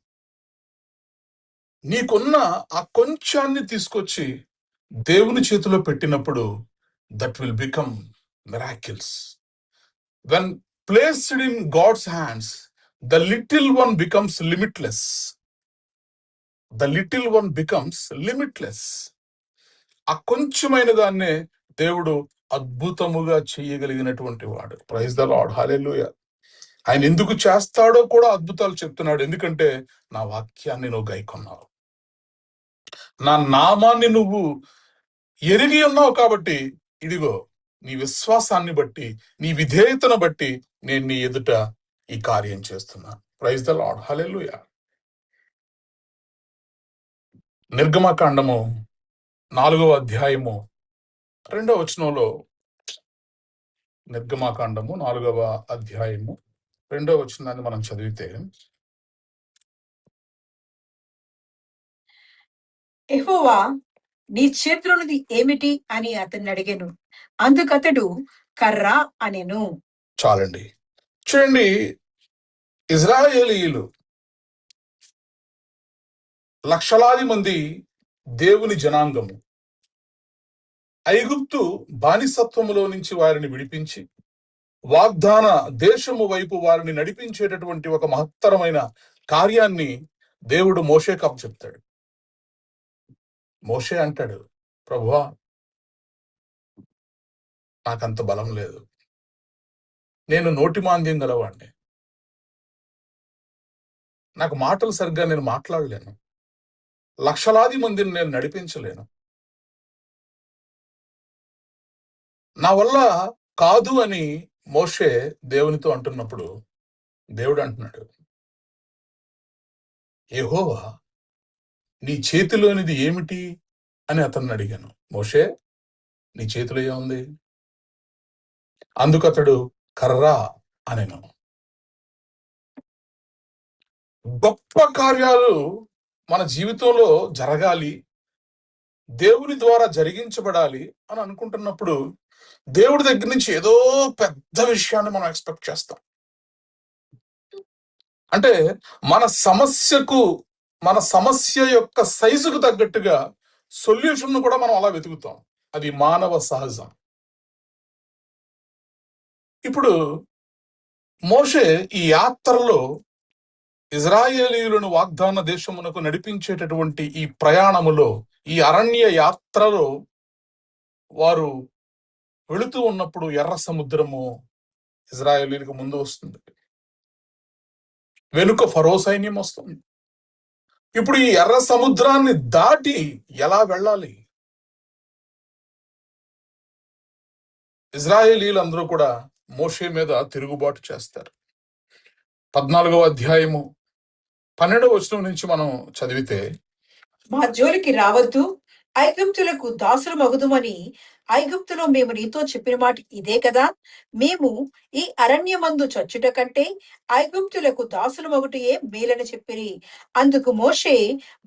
నీకున్న ఆ కొంచాన్ని తీసుకొచ్చి దేవుని చేతిలో పెట్టినప్పుడు that will become miracles. When placed in God's hands, the little one becomes limitless. The little one becomes limitless. ఆ కొంచెమైన దాన్నే దేవుడు అద్భుతముగా చేయగలిగినటువంటి వాడు. Praise the lord. హల్లెలూయా. ఆయన ఎందుకు చేస్తాడో కూడా అద్భుతాలు చెప్తున్నాడు. ఎందుకంటే నా వాక్యాన్ని నువ్వు గైకొన్నావు, నా నామాన్ని నువ్వు ఎరిగి ఉన్నావు. కాబట్టి ఇదిగో నీ విశ్వాసాన్ని బట్టి, నీ విధేయతను బట్టి నేను నీ ఎదుట ఈ కార్యం చేస్తున్నాను. ప్రైజ్ ద లార్డ్, హల్లెలూయా. నిర్గమకాండము 4వ అధ్యాయము 2వ వచనంలో, నిర్గమకాండము 4వ అధ్యాయము 2వ వచనాన్ని మనం చదివితే, యెహోవా నీ చేతిలోనిది ఏమిటి అని అతన్ని అడిగాను. అందుకతడు కర్ర అనెను. చాలండి. చూడండి, ఇజ్రాయేలీయులు లక్షలాది మంది దేవుని జనాంగము ఐగుప్తు బానిసత్వములో నుంచి వారిని విడిపించి వాగ్దాన దేశము వైపు వారిని నడిపించేటటువంటి ఒక మహత్తరమైన కార్యాన్ని దేవుడు మోషేకు అప్పచెప్తాడు. మోషే అంటాడు, ప్రభువా, నాకంత బలం లేదు, నేను నోటి మాంద్యం గలవాడిని, నాకు మాటలు సరిగ్గా నేను మాట్లాడలేను, లక్షలాది మందిని నేను నడిపించలేను, నా వల్ల కాదు అని మోషే దేవునితో అంటున్నప్పుడు దేవుడు అంటున్నాడు, యెహోవా నీ చేతిలోనిది ఏమిటి అని అతన్ని అడిగాను. మోషే, నీ చేతిలో ఏముంది? అందుకు అతడు కర్రా అనెను. గొప్ప కార్యాలు మన జీవితంలో జరగాలి, దేవుని ద్వారా జరిగించబడాలి అని అనుకుంటున్నప్పుడు దేవుడి దగ్గర నుంచి ఏదో పెద్ద విషయాన్ని మనం ఎక్స్పెక్ట్ చేస్తాం. అంటే మన సమస్య యొక్క సైజుకు తగ్గట్టుగా సొల్యూషన్ కూడా మనం అలా వెతుకుతాం. అది మానవ సహజం. ఇప్పుడు మోషే ఈ యాత్రలో ఇజ్రాయేలీయులను వాగ్దాన దేశమునకు నడిపించేటటువంటి ఈ ప్రయాణములో, ఈ అరణ్య యాత్రలో వారు వెళుతూ ఉన్నప్పుడు ఎర్ర సముద్రము ఇజ్రాయేలీలకు ముందు వస్తుంది, వెనుక ఫరో సైన్యం వస్తుంది. ఇప్పుడు ఈ ఎర్ర సముద్రాన్ని దాటి ఎలా వెళ్ళాలి? ఇజ్రాయేలీలందరూ కూడా మోషే మీద తిరుగుబాటు చేస్తారు. 14వ అధ్యాయము 12వ వచనం నుంచి మనం చదివితే, మా జోలికి రావద్దు, ఐగుప్తులకు దాసులు మగుదుమని ఐగుప్తులో మేము నీతో చెప్పిన మాట ఇదే కదా. మేము ఈ అరణ్యమందు చచ్చుట కంటే ఐగుప్తులకు దాసులు మగుటయే మేలని చెప్పిరి. అందుకు మోషే,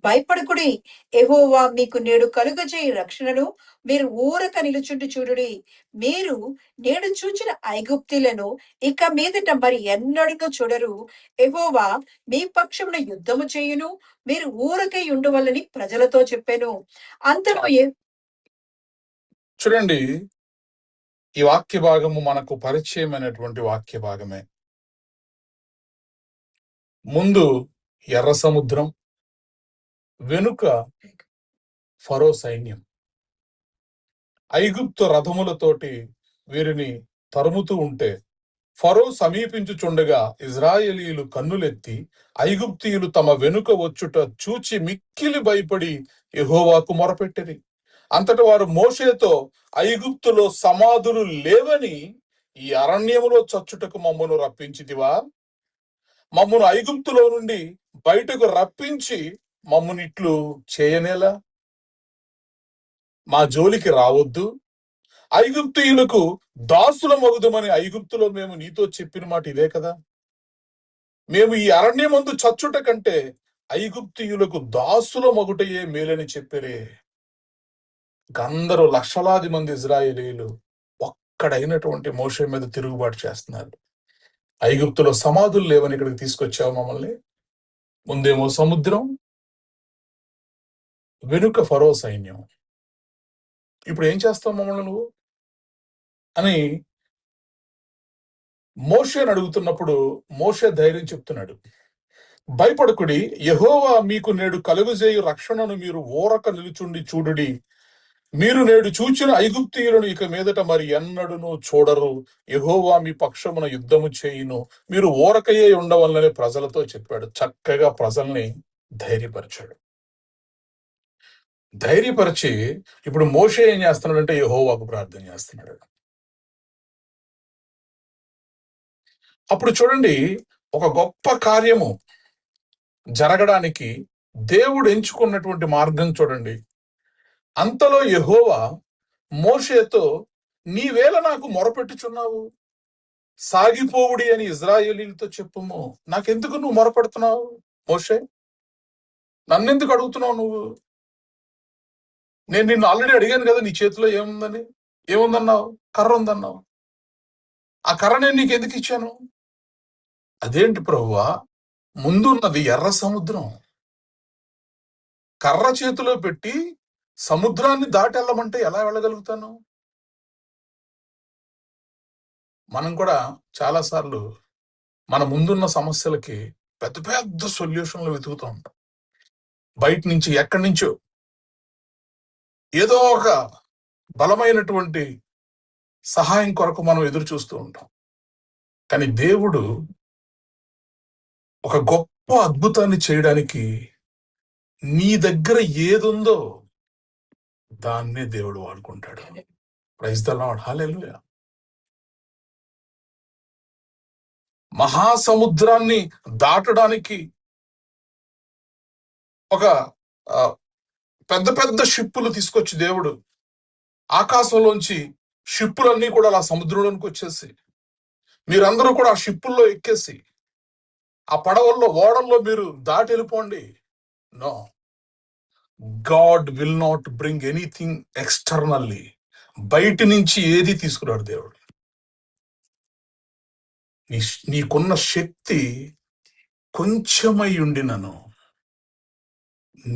భయపడకుడి, యెహోవా మీకు నేడు కలుగజేయి రక్షణను మీరు ఊరక నిలుచుండి చూడుడి. మీరు నేడు చూచిన ఐగుప్తీలను ఇక మీదట మరి ఎన్నడూ చూడరు. యెహోవా మీ పక్షమున యుద్ధము చేయును, మీరు ఊరకై ఉండవలని ప్రజలతో చెప్పాను. అంతలో చూడండి, ఈ వాక్య భాగము మనకు పరిచయమైనటువంటి వాక్య భాగమే. ముందు ఎర్ర సముద్రం, వెనుక ఫరో సైన్యం ఐగుప్తు రథములతోటి వీరిని తరుముతూ ఉంటే, ఫరో సమీపించుచుండగా ఇజ్రాయేలీయులు కన్నులెత్తి ఐగుప్తీయులు తమ వెనుక వచ్చుట చూచి మిక్కిలి భయపడి యెహోవాకు మొరపెట్టిరి. అంతటి వారు మోషేతో, ఐగుప్తులో సమాధులు లేవని ఈ అరణ్యములో చచ్చుటకు మమ్మను రప్పించితివా? మమ్మను ఐగుప్తులో నుండి బయటకు రప్పించి మమ్మను ఇట్లు చేయనేలా? మా జోలికి రావద్దు, ఐగుప్తీయులకు దాసుల మగుదమని ఐగుప్తులో మేము నీతో చెప్పిన మాట ఇదే కదా. మేము ఈ అరణ్యమందు చచ్చుట కంటే ఐగుప్తీయులకు దాసుల మగుటయే మేలని చెప్పిరే. అందరూ లక్షలాది మంది ఇజ్రాయేలీయులు ఒక్కడైనటువంటి మోషే మీద తిరుగుబాటు చేస్తున్నారు. ఐగుప్తులో సమాధులు లేవని ఇక్కడికి తీసుకొచ్చావు మమ్మల్ని, ముందేమో సముద్రం, వెనుక ఫరో సైన్యం, ఇప్పుడు ఏం చేస్తావు మమ్మల్ని నువ్వు అని మోషేని అడుగుతున్నప్పుడు మోషే ధైర్యం చెప్తున్నాడు. భయపడకుడి, యెహోవా మీకు నేడు కలుగజేయు రక్షణను మీరు ఊరక నిలుచుండి చూడుడి. మీరు నేడు చూచిన ఐగుప్తీయులను ఇక మీదట మరి ఎన్నడూను చూడరు. యెహోవా మీ పక్షమున యుద్ధము చేయును, మీరు ఊరకయే ఉండవలనని ప్రజలతో చెప్పాడు. చక్కగా ప్రజల్ని ధైర్యపరిచాడు. ధైర్యపరిచి ఇప్పుడు మోషే ఏం చేస్తున్నాడంటే యెహోవాకు ప్రార్థన చేస్తున్నాడు. అప్పుడు చూడండి, ఒక గొప్ప కార్యము జరగడానికి దేవుడు ఎంచుకున్నటువంటి మార్గం చూడండి. అంతలో యెహోవా మోషేతో, నీవేళ నాకు మొరపెట్టుచున్నావు? సాగిపోవుడి అని ఇజ్రాయేలీలతో చెప్పుము. నాకెందుకు నువ్వు మొరపెడుతున్నావు మోషే? నన్నెందుకు అడుగుతున్నావు నువ్వు? నేను నిన్ను ఆల్రెడీ అడిగాను కదా, నీ చేతిలో ఏముందని. ఏముందన్నావు? కర్ర ఉందన్నావు. ఆ కర్ర నేను నీకు ఎందుకు ఇచ్చాను? అదేంటి ప్రభువా, ముందున్నది ఎర్ర సముద్రం. కర్ర చేతిలో పెట్టి సముద్రాన్ని దాటి వెళ్ళమంటే ఎలా వెళ్ళగలుగుతాను? మనం కూడా చాలాసార్లు మన ముందున్న సమస్యలకి పెద్ద పెద్ద సొల్యూషన్లు వెతుకుతూ ఉంటాం. బయట నుంచి ఎక్కడి నుంచో ఏదో ఒక బలమైనటువంటి సహాయం కొరకు మనం ఎదురు చూస్తూ ఉంటాం. కానీ దేవుడు ఒక గొప్ప అద్భుతాన్ని చేయడానికి నీ దగ్గర ఏదుందో దాన్నే దేవుడు వాడుకుంటాడు. ప్రైజ్ ద లార్డ్, హల్లెలూయా. మహాసముద్రాన్ని దాటడానికి ఒక పెద్ద పెద్ద షిప్పులు తీసుకొచ్చి దేవుడు ఆకాశంలోంచి షిప్పులన్నీ కూడా అలా సముద్రంలోనికి వచ్చేసి మీరందరూ కూడా ఆ షిప్పుల్లో ఎక్కేసి ఆ పడవల్లో ఓడల్లో మీరు దాటి వెళ్ళిపోండి. No, God will not bring anything externally. బయటి నుంచి ఏది తీసుకురాడు దేవుడు. నీకున్న శక్తి కొంచెమై ఉండినను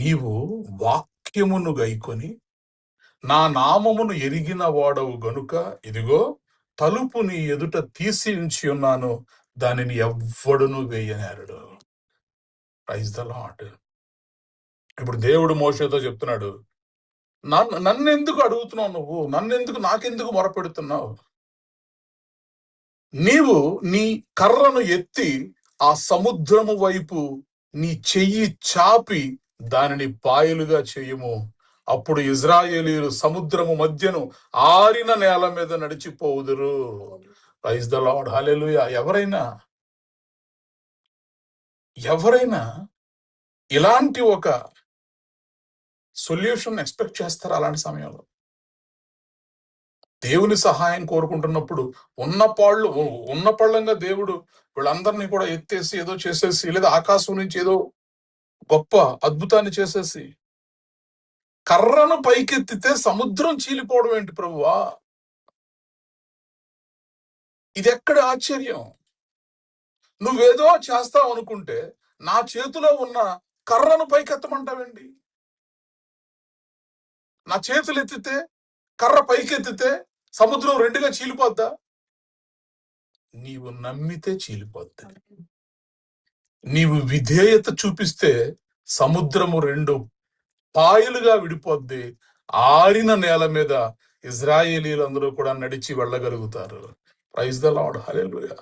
నీవు వాక్యమును గైకొని నా నామమును ఎరిగిన వాడవు గనుక ఇదిగో తలుపు నీ ఎదుట తీసి ఉంచి ఉన్నాను, దానిని ఎవ్వడును వేయనేరడు. Praise the Lord. ఇప్పుడు దేవుడు మోషేతో చెప్తున్నాడు, నన్నెందుకు అడుగుతున్నావు నువ్వు? నాకెందుకు మొరపెడుతున్నావు? నీవు నీ కర్రను ఎత్తి ఆ సముద్రము వైపు నీ చెయ్యి చాపి దానిని పాయలుగా చేయము. అప్పుడు ఇజ్రాయేలీయులు సముద్రము మధ్యను ఆరిన నేల మీద నడిచిపోవుదురు. ప్రైజ్ ద లార్డ్, హల్లెలూయా. ఎవరైనా ఇలాంటి ఒక సొల్యూషన్ ఎక్స్పెక్ట్ చేస్తారు అలాంటి సమయంలో? దేవుని సహాయం కోరుకుంటున్నప్పుడు ఉన్న పళ్ళంగా దేవుడు వీళ్ళందరినీ కూడా ఎత్తేసి ఏదో చేసేసి, లేదా ఆకాశం నుంచి ఏదో గొప్ప అద్భుతాన్ని చేసేసి కర్రను పైకెత్తితే సముద్రం చీలిపోవడం ఏంటి ప్రభువా? ఇది ఎక్కడ ఆశ్చర్యం? నువ్వేదో చేస్తావు అనుకుంటే నా చేతిలో ఉన్న కర్రను పైకెత్తమంటావేంటి? నా చేతులు ఎత్తితే, కర్ర పైకెత్తితే సముద్రం రెండుగా చీలిపోద్దా? నీవు నమ్మితే చీలిపోద్ది. నీవు విధేయత చూపిస్తే సముద్రము రెండు పాయలుగా విడిపోద్ది. ఆరిన నేల మీద ఇజ్రాయేలీలందరూ కూడా నడిచి వెళ్ళగలుగుతారు. Praise the lord, hallelujah.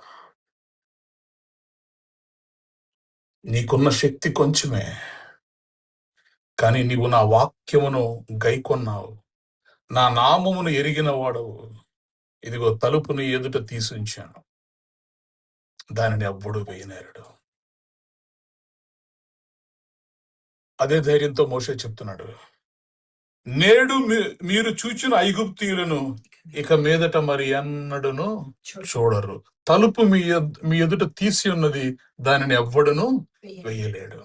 నీకున్న శక్తి కొంచెమే, కానీ నీవు నా వాక్యమును గైకొన్నావు, నా నామమును ఎరిగిన వాడవు. ఇదిగో తలుపుని ఎదుట తీసుంచాను, దానిని ఎవ్వడు వేయనేరడు. అదే ధైర్యంతో మోషే చెప్తున్నాడు, నేడు మీరు చూచిన ఐగుప్తీయులను ఇక మీదట మరి ఎన్నడను చూడరు. తలుపు మీ ఎదుట తీసి ఉన్నది, దానిని ఎవ్వడును వేయలేడు.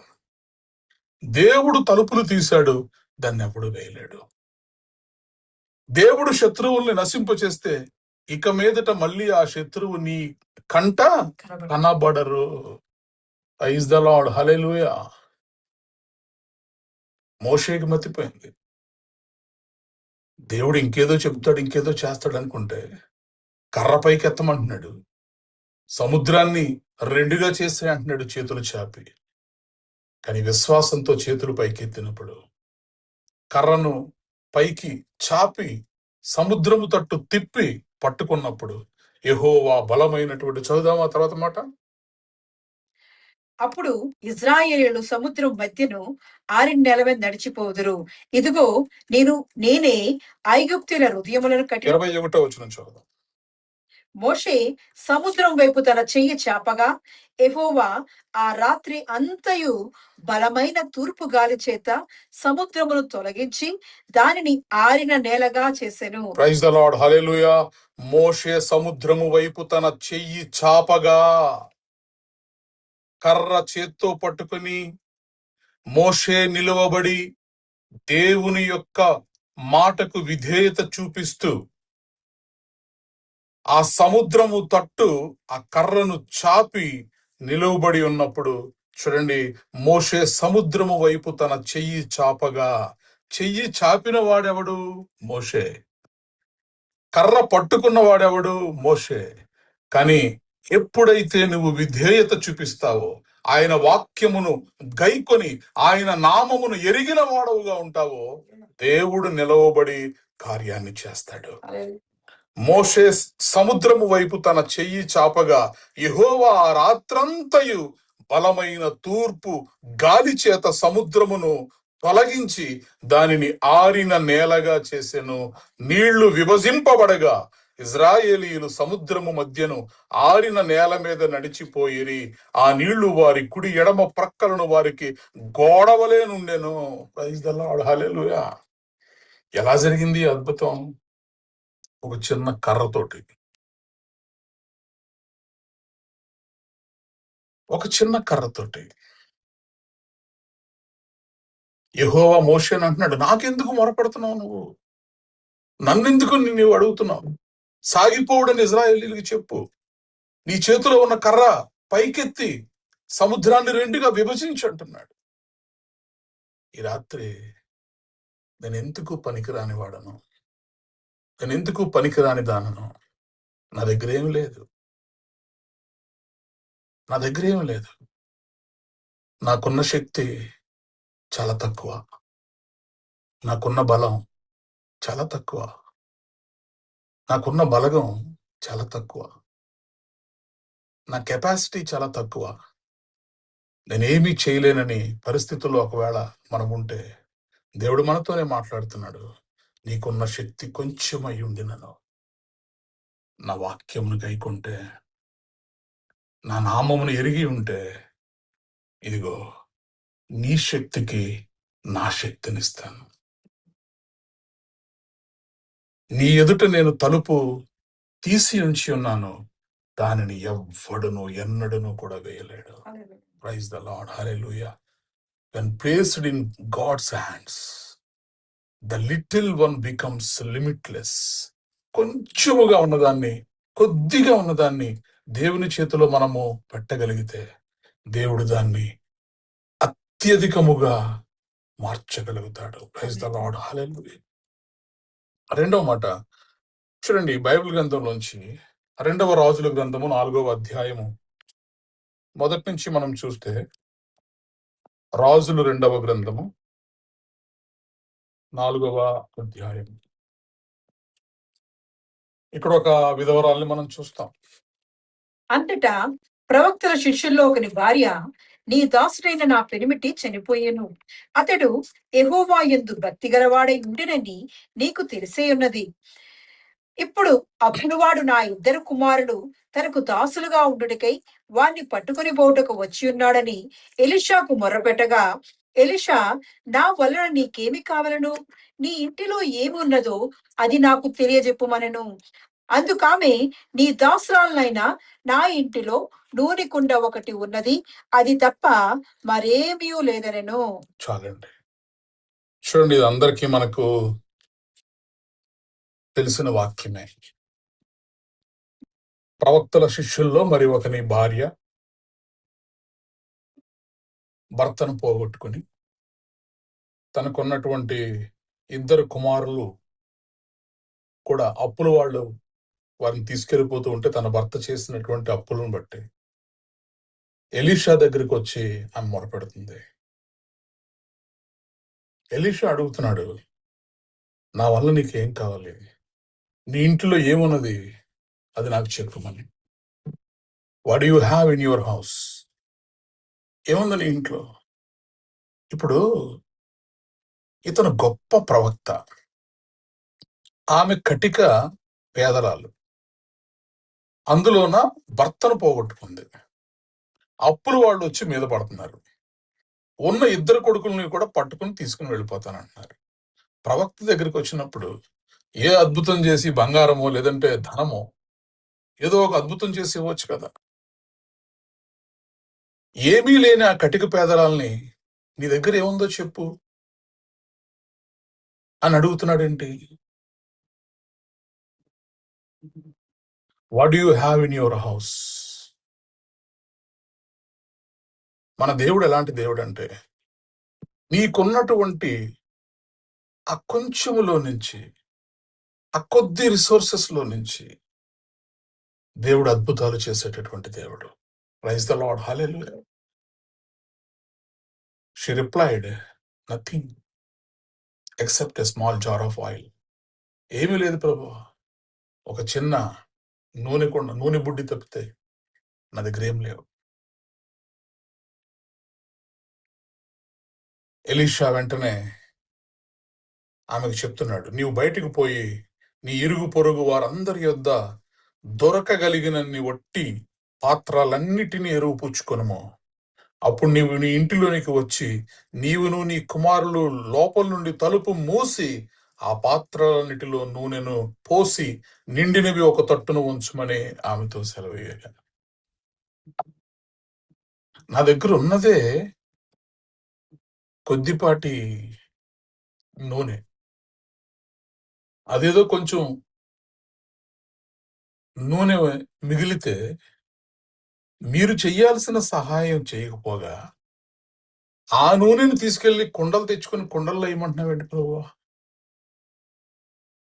దేవుడు తలుపులు తీశాడు, దాన్ని ఎవ్వడు వేయలేడు. దేవుడు శత్రువుల్ని నశింపచేస్తే ఇక మీదట మళ్ళీ ఆ శత్రువు నీ కంట కనబడరు. ప్రైజ్ ద లార్డ్, హల్లెలూయా. మోషేకి మతిపోయింది. దేవుడు ఇంకేదో చెప్తాడు, ఇంకేదో చేస్తాడు అనుకుంటే కర్ర పైకి ఎత్తమంటున్నాడు, సముద్రాన్ని రెండుగా చేసే అంటున్నాడు చేతులు చాపి. కానీ విశ్వాసంతో చేతులు పైకి ఎత్తినప్పుడు, కర్రను పైకి చాపి సముద్రము తట్టు తిప్పి పట్టుకున్నప్పుడు యెహోవా బలమైనటువంటి, చదువుదామా తర్వాత మాట. అప్పుడు ఇజ్రాయేలీయులు సముద్రం మధ్యను ఆరిన నేల మీద నడిచిపోదురు. ఇదిగో నేనే ఐగుప్తుల హృదయములను 21వ వచనం చదువుదాం. మోషే సముద్రం వైపు తన చెయ్యి చాపగా యెహోవా ఆ రాత్రి అంతయు బలమైన తూర్పు గాలి చేత సముద్రమును తొలగించి దానిని ఆరిన నేలగా చేసెను. ప్రైజ్ ద లార్డ్, హల్లెలూయా. మోషే సముద్రము వైపు తన చెయ్యి చాపగా, కర్ర చేత్తో పట్టుకుని మోషే నిలువబడి దేవుని యొక్క మాటకు విధేయత చూపిస్తూ ఆ సముద్రము తట్టు ఆ కర్రను చాపి నిలువబడి ఉన్నప్పుడు చూడండి, మోషే సముద్రము వైపు తన చెయ్యి చాపగా. చెయ్యి చాపిన వాడెవడు? మోషే. కర్ర పట్టుకున్న వాడెవడు? మోషే. కానీ ఎప్పుడైతే నువ్వు విధేయత చూపిస్తావో, ఆయన వాక్యమును గైకొని ఆయన నామమును ఎరిగిన వాడవుగా ఉంటావో, దేవుడు నిలవబడి కార్యాన్ని చేస్తాడు. మోషే సముద్రము వైపు తన చెయ్యి చాపగా యెహోవా ఆ రాత్రంతయు బలమైన తూర్పు గాలి చేత సముద్రమును తొలగించి దానిని ఆరిన నేలగా చేసెను. నీళ్లు విభజింపబడగా ఇజ్రాయేలీయులు సముద్రము మధ్యను ఆరిన నేల మీద నడిచిపోయిరి. ఆ నీళ్లు వారి కుడి ఎడమ ప్రక్కలను వారికి గోడవలే నుండెను. ప్రైజ్ ద లార్డ్, హల్లెలూయా. ఎలా జరిగింది ఈ అద్భుతం? ఒక చిన్న కర్రతోటి, ఒక చిన్న కర్రతోటి యెహోవా మోషేని అంటున్నాడు, నాకెందుకు మొరపెడుతున్నావు నువ్వు? నన్నెందుకు నీవు అడుగుతున్నావు? సాగిపోవుడని ఇజ్రాయేలీయులకు చెప్పు. నీ చేతిలో ఉన్న కర్ర పైకెత్తి సముద్రాన్ని రెండుగా విభజించి అంటున్నాడు. ఈ రాత్రి నేను ఎందుకు పనికిరాని వాడను? నేను ఎందుకు పనికిరాని దానను? నా దగ్గర ఏమి లేదు. నా దగ్గర ఏమి లేదు. నాకున్న శక్తి చాలా తక్కువ. నాకున్న బలం చాలా తక్కువ. నాకున్న బలగం చాలా తక్కువ. నా కెపాసిటీ చాలా తక్కువ. నేనేమీ చేయలేనని పరిస్థితుల్లో ఒకవేళ మనం ఉంటే దేవుడు మనతోనే మాట్లాడుతున్నాడు. నీకున్న శక్తి కొంచెం అయి ఉండినను నా వాక్యమును గైకుంటే, నా నామమును ఎరిగి ఉంటే, ఇదిగో నీ శక్తికి నా శక్తినిస్తాను. నీ ఎదుట నేను తలుపు తీసి ఉంచి ఉన్నాను, దానిని ఎవ్వడును ఎన్నడను కూడా వేయలేడు. Praise the lord, hallelujah. When placed in God's hands, the little one becomes limitless. కొంచెముగా ఉన్నదాన్ని, కొద్దిగా ఉన్నదాన్ని దేవుని చేతిలో మనము పెట్టగలిగితే దేవుడు దాన్ని అత్యధికముగా మార్చగలుగుతాడు. ప్రైజ్ ద లార్డ్, హల్లెలూయా. రెండవ మాట చూడండి, బైబిల్ గ్రంథంలోంచి 2వ రాజుల గ్రంథము 4వ అధ్యాయము మొదటి నుంచి మనం చూస్తే, రాజులు 2వ గ్రంథము 4వ అధ్యాయం. ఇక్కడ ఒక విధవరాల్ని మనం చూస్తాం. అంతటా ప్రవక్తల శిష్యుల్లో ఒకని భార్య, నీ దాసుడైన నా పెనిమిటి చనిపోయెను. అతడు యెహోవా యందు భక్తి గలవాడై ఉండినని నీకు తెలిసే ఉన్నది. ఇప్పుడు అప్పుడు వాడు నా 2 కుమారులు తనకు దాసులుగా ఉండుటకై వాణ్ణి పట్టుకుని పోవుటకు వచ్చి ఉన్నాడని ఎలీషాకు మొర్రపెట్టగా, ఎలీషా, నా వలన నీకేమి కావలను? నీ ఇంటిలో ఏమి ఉన్నదో అది నాకు తెలియజెప్పుమనెను. అందుకామె, నీ దాసురాలనైనా నా ఇంటిలో నూనె కుండ ఒకటి ఉన్నది, అది తప్ప మరేమీ లేదనెను. చాలండి. చూడండి, ఇది అందరికీ మనకు తెలిసిన వాక్యమే. ప్రవక్తల శిష్యుల్లో మరి ఒకని భార్య భర్తను పోగొట్టుకుని తనకున్నటువంటి 2 కుమారులు కూడా అప్పుల వాళ్ళు వారిని తీసుకెళ్ళిపోతూ ఉంటే, తన భర్త చేసినటువంటి అప్పులను బట్టి ఎలీషా దగ్గరికి వచ్చి ఆమె మొరపెడుతుంది. ఎలీషా అడుగుతున్నాడు, నా వల్ల నీకేం కావాలి? నీ ఇంట్లో ఏమున్నది అది నాకు చెప్పమని. What you have in your house? ఏముంది నీ ఇంట్లో? ఇప్పుడు ఇతను గొప్ప ప్రవక్త, ఆమె కటిక పేదరాలు. అందులోన భర్తను పోగొట్టుకుంది. అప్పులు వాళ్ళు వచ్చి మీద పడుతున్నారు. ఉన్న ఇద్దరు కొడుకుల్ని కూడా పట్టుకుని తీసుకుని వెళ్ళిపోతానంటున్నారు. ప్రవక్త దగ్గరికి వచ్చినప్పుడు ఏ అద్భుతం చేసి బంగారమో లేదంటే ధనమో ఏదో ఒక అద్భుతం చేసి ఇవ్వచ్చు కదా. ఏమీ లేని ఆ కటిక పేదరాల్ని నీ దగ్గర ఏముందో చెప్పు అని అడుగుతున్నాడేంటి? What do you have in your house? మన దేవుడు ఎలాంటి దేవుడు అంటే, నీకున్నటువంటి ఆ కొంచెములో నుంచి, ఆ కొద్ది రిసోర్సెస్ లో నుంచి దేవుడు అద్భుతాలు చేసేటటువంటి దేవుడు. Praise the lord, hallelujah. She replied, nothing except a small jar of oil. ఏమీ లేదు ప్రభు, ఒక చిన్న నూనె బుడ్డి తప్పితే నా దగ్గర ఏం లేవు. ఎలీషా వెంటనే ఆమెకు చెప్తున్నాడు, నీవు బయటికి పోయి నీ ఇరుగు పొరుగు వారందరి యొద్ద దొరకగలిగినన్ని వట్టి పాత్రలన్నిటినీ ఎరువు పుచ్చుకొనుము. అప్పుడు నీవు నీ ఇంటిలోనికి వచ్చి నీవును నీ కుమారులు లోపల నుండి తలుపు మూసి ఆ పాత్రలన్నిటిలో నూనెను పోసి నిండినవి ఒక తట్టును ఉంచమని ఆమెతో సెలవేయగా, నా దగ్గర ఉన్నదే కొద్దిపాటి నూనె, అదేదో కొంచెం నూనె మిగిలితే మీరు చెయ్యాల్సిన సహాయం చేయకపోగా ఆ నూనెని తీసుకెళ్లి కుండలు తెచ్చుకుని కుండల్లో వేయమంటున్నావేంటి ప్రభు?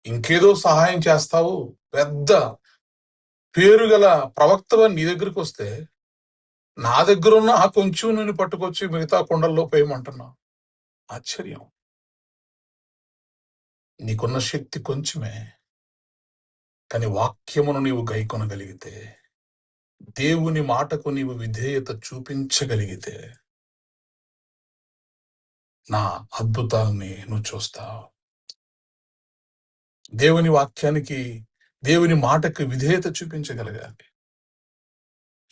ఇంకేదో సహాయం చేస్తావు, పెద్ద పేరు గల ప్రవక్తవని నీ దగ్గరికి వస్తే నా దగ్గర ఉన్న ఆ కొంచెం నూనె పట్టుకొచ్చి మిగతా కుండల్లో పోయమంటున్నావు. ఆశ్చర్యం. నీకున్న శక్తి కొంచెమే, కానీ వాక్యమును నీవు గైకొనగలిగితే, దేవుని మాటకు నీవు విధేయత చూపించగలిగితే నా అద్భుతాలని నువ్వు చూస్తావు. దేవుని వాక్యానికి, దేవుని మాటకు విధేయత చూపించగలగాలి.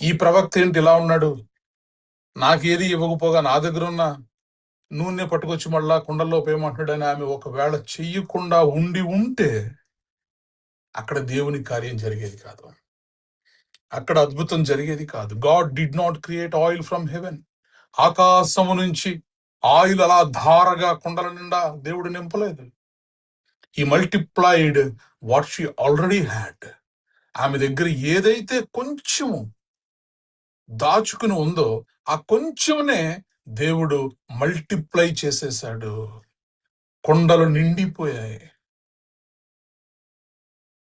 ఈ ప్రవక్త ఏంటి ఇలా ఉన్నాడు, నాకేది ఇవ్వకపోగా నా దగ్గర ఉన్న నూనె పట్టుకొచ్చి మళ్ళా కుండల్లో పేయమంటున్నాడని ఆమె ఒకవేళ చెయ్యకుండా ఉంటే అక్కడ దేవుని కార్యం జరిగేది కాదు, అక్కడ అద్భుతం జరిగేది కాదు. God did not create oil from heaven. ఆకాశము నుంచి ఆయిల్ అలా ధారగా కుండల నిండా దేవుడు నింపలేదు. He multiplied what she already had. ఆమె దగ్గర ఏదైతే కొంచెము దాచుకుని ఉందో ఆ కొంచెంనే దేవుడు మల్టిప్లై చేసేసాడు. కొండలు నిండిపోయాయి.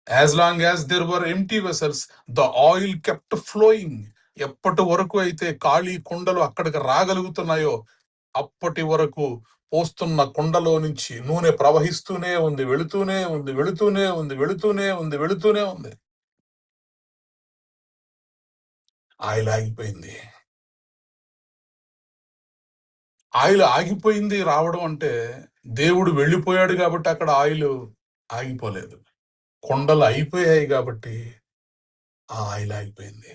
As long as there were empty vessels the oil kept flowing. ఎప్పటి వరకు అయితే ఖాళీ కుండలు అక్కడికి రాగలుగుతున్నాయో అప్పటి వరకు పోస్తున్న కుండలో నుంచి నూనె ప్రవహిస్తూనే ఉంది, వెళుతూనే ఉంది, వెళుతూనే ఉంది, వెళుతూనే ఉంది, వెళుతూనే ఉంది. ఆయిల్ ఆగిపోయింది. ఆయిల్ ఆగిపోయింది రావడం అంటే దేవుడు వెళ్ళిపోయాడు కాబట్టి అక్కడ ఆయిల్ ఆగిపోలేదు. కొండలు అయిపోయాయి కాబట్టి ఆ ఆయిల్ ఆగిపోయింది.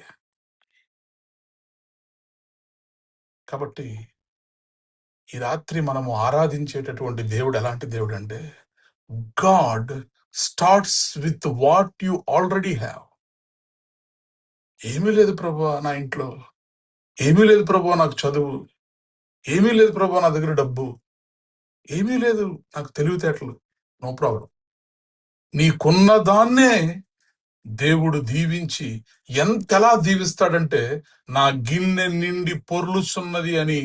కాబట్టి ఈ రాత్రి మనము ఆరాధించేటటువంటి దేవుడు ఎలాంటి దేవుడు అంటే, God starts with what you already have. ఏమీ లేదు ప్రభువా నా ఇంట్లో, ఏమీ లేదు ప్రభువా నాకు చదువు, ఏమీ లేదు ప్రభువా నా దగ్గర డబ్బు, ఏమీ లేదు నాకు తెలివితేటలు. No problem. నీకున్న దాన్నే దేవుడు దీవించి ఎంతలా దీవిస్తాడంటే, నా గిన్నె నిండి పొర్లుచున్నది అని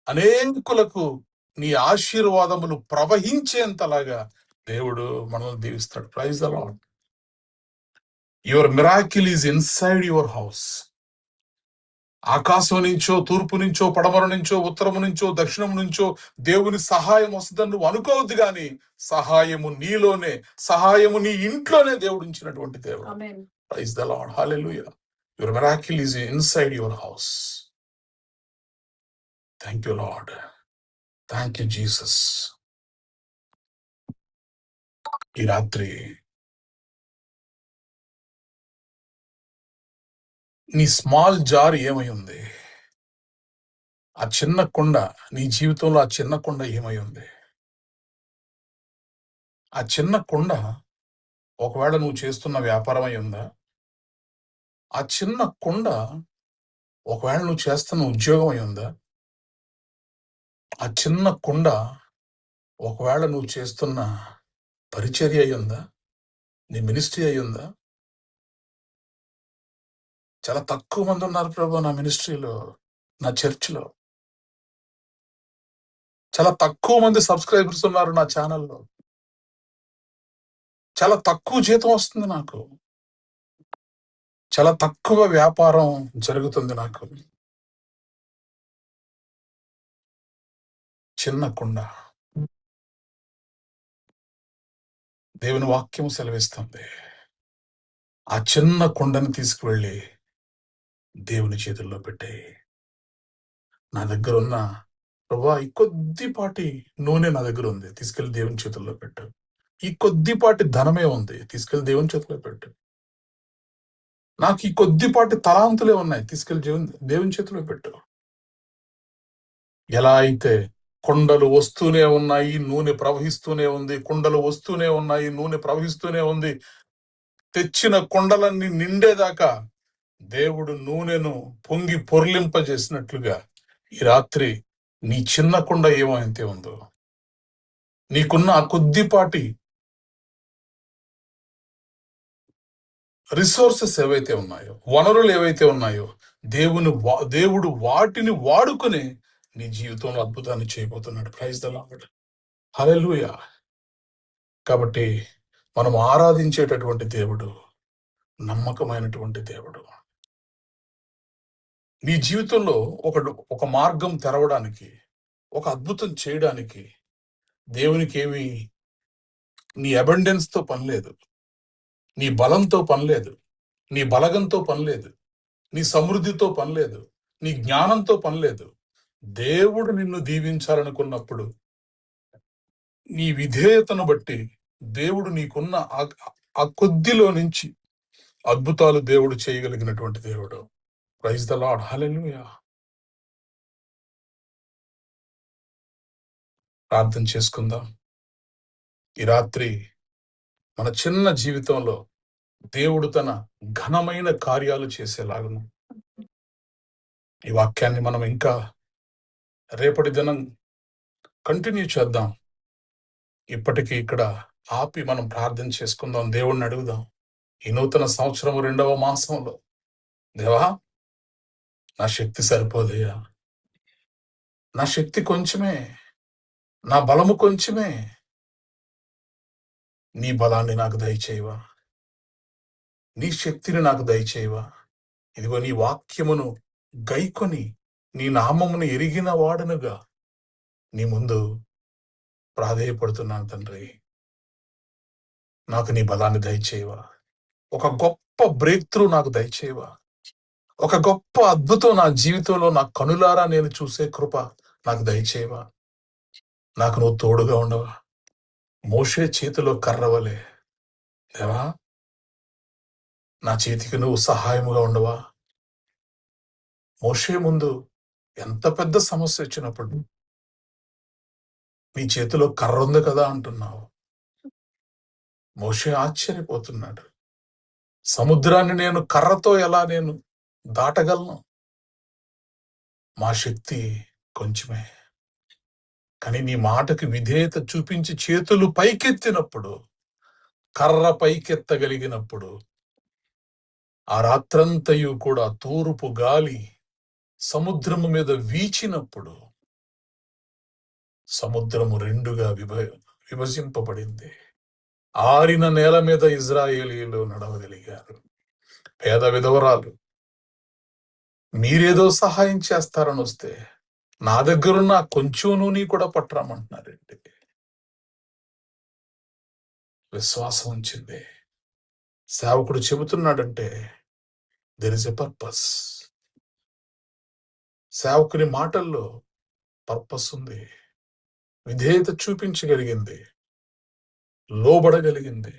అనేకులకు నీ ఆశీర్వాదములు ప్రవహించేంతలాగా దేవుడు మనల్ని దీవిస్తాడు. Praise the Lord. Your miracle is inside your house. ఆకాశం నుంచో, తూర్పు నుంచో, పడమర నుంచో, ఉత్తరము నుంచో, దక్షిణము నుంచో దేవుని సహాయం వస్తుందని నువ్వు అనుకోవద్దు, గాని సహాయము నీలోనే, సహాయము నీ ఇంట్లోనే దేవుడు ఉంచినటువంటి దేవుడు. Praise the lord, hallelujah. Your miracle is inside your house. Thank you Lord, thank you Jesus. ఈ రాత్రి నీ స్మాల్ జార్ ఏమై ఉంది? ఆ చిన్న కుండ, నీ జీవితంలో ఆ చిన్న కుండ ఏమై ఉంది? ఆ చిన్న కుండ ఒకవేళ నువ్వు చేస్తున్న వ్యాపారం అయి ఉందా? ఆ చిన్న కుండ ఒకవేళ నువ్వు చేస్తున్న ఉద్యోగం అయి ఉందా? ఆ చిన్న కుండ ఒకవేళ నువ్వు చేస్తున్న పరిచర్య అయి ఉందా? నీ మినిస్ట్రీ అయి ఉందా? చాలా తక్కువ మంది ఉన్నారు ప్రభు నా మినిస్ట్రీలో, నా చర్చ్లో. చాలా తక్కువ మంది సబ్స్క్రైబర్స్ ఉన్నారు నా ఛానల్లో. చాలా తక్కువ జీతం వస్తుంది నాకు. చాలా తక్కువ వ్యాపారం జరుగుతుంది నాకు. చిన్న కుండ. దేవుని వాక్యం సెలవిస్తుంది. ఆ చిన్న కుండని తీసుకువెళ్ళి దేవుని చేతుల్లో పెట్టాయి. నా దగ్గర ఉన్న ప్రభా ఈ కొద్దిపాటి నూనె నా దగ్గర ఉంది, తీసుకెళ్లి దేవుని చేతుల్లో పెట్టు. ఈ కొద్దిపాటి ధనమే ఉంది, తీసుకెళ్లి దేవుని చేతుల్లో పెట్టు. నాకు ఈ కొద్దిపాటి తలాంతులే ఉన్నాయి, తీసుకెళ్లి దేవుని చేతిలో పెట్టు. ఎలా అయితే కొండలు వస్తూనే ఉన్నాయి, నూనె ప్రవహిస్తూనే ఉంది, కుండలు వస్తూనే ఉన్నాయి, నూనె ప్రవహిస్తూనే ఉంది, తెచ్చిన కొండలన్నీ నిండేదాకా దేవుడు నూనెను పొంగి పొర్లింపజేసినట్లుగా ఈ రాత్రి నీ చిన్న కుండ ఏమైతే ఉందో, నీకున్న ఆ కొద్దిపాటి రిసోర్సెస్ ఏవైతే ఉన్నాయో, వనరులు ఏవైతే ఉన్నాయో, దేవుడు వాటిని వాడుకుని నీ జీవితంలో అద్భుతాన్ని చేయబోతున్నాడు. Praise the lord. హల్లెలూయా. కాబట్టి మనం ఆరాధించేటటువంటి దేవుడు నమ్మకమైనటువంటి దేవుడు. నీ జీవితంలో ఒక మార్గం తెరవడానికి, ఒక అద్భుతం చేయడానికి దేవునికి ఏమి నీ అబండెన్స్ తో పని లేదు, నీ బలంతో పని లేదు, నీ బలగంతో పని లేదు, నీ సమృద్ధితో పని లేదు, నీ జ్ఞానంతో పని లేదు. దేవుడు నిన్ను దీవించాలనుకున్నప్పుడు నీ విధేయతను బట్టి దేవుడు నీకున్న ఆ కొద్దిలో నుంచి అద్భుతాలు దేవుడు చేయగలిగినటువంటి దేవుడు. Praise the lord. హల్లెలూయా. ప్రార్థన చేసుకుందాం. ఈ రాత్రి మన చిన్న జీవితంలో దేవుడు తన ఘనమైన కార్యాలు చేసేలాగును ఈ వాక్యాన్ని మనం ఇంకా రేపటి దినం కంటిన్యూ చేద్దాం. ఇప్పటికీ ఇక్కడ ఆపి మనం ప్రార్థన చేసుకుందాం, దేవుణ్ణి అడుగుదాం. ఈ నూతన సంవత్సరం 2వ మాసంలో, దేవా నా శక్తి సరిపోదయ్యా, నా శక్తి కొంచెమే, నా బలము కొంచెమే, నీ బలాన్ని నాకు దయచేయవా, నీ శక్తిని నాకు దయచేయవా. ఇదిగో నీ వాక్యమును గైకొని నీ నామమును ఎరిగిన వాడనుగా నీ ముందు ప్రాధేయపడుతున్నాను తండ్రి. నాకు నీ బలాన్ని దయచేయవా, ఒక గొప్ప బ్రేక్ త్రూ నాకు దయచేయవా, ఒక గొప్ప అద్భుతం నా జీవితంలో నా కనులారా నేను చూసే కృప నాకు దయచేయవా. నాకు నువ్వు తోడుగా ఉండవా, మోషే చేతిలో కర్రవలే దేవా నా చేతికి నువ్వు సహాయముగా ఉండవా. మోషే ముందు ఎంత పెద్ద సమస్య వచ్చినప్పుడు నీ చేతిలో కర్ర ఉంది కదా అంటున్నావు. మోషే ఆశ్చర్యపోతున్నాడు, సముద్రాన్ని నేను కర్రతో ఎలా నేను దాటగలను, మా శక్తి కొంచెమే. కానీ నీ మాటకి విధేయత చూపించి చేతులు పైకెత్తినప్పుడు, కర్ర పైకెత్తగలిగినప్పుడు, ఆ రాత్రంతయు కూడా తూర్పు గాలి సముద్రము మీద వీచినప్పుడు సముద్రము రెండుగా విభజింపబడింది. ఆరిన నేల మీద ఇజ్రాయేలీలు నడవగలిగారు. పేద విధవరాలు మీరేదో సహాయం చేస్తారని వస్తే నా దగ్గరున్న కొంచెం నూనె కూడా పట్టరామంటున్నారండి. విశ్వాసం ఉంచింది. సేవకుడు చెబుతున్నాడంటే దెర్ ఇస్ ఎ పర్పస్. సేవకుని మాటల్లో పర్పస్ ఉంది. విధేయత చూపించగలిగింది, లోబడగలిగింది,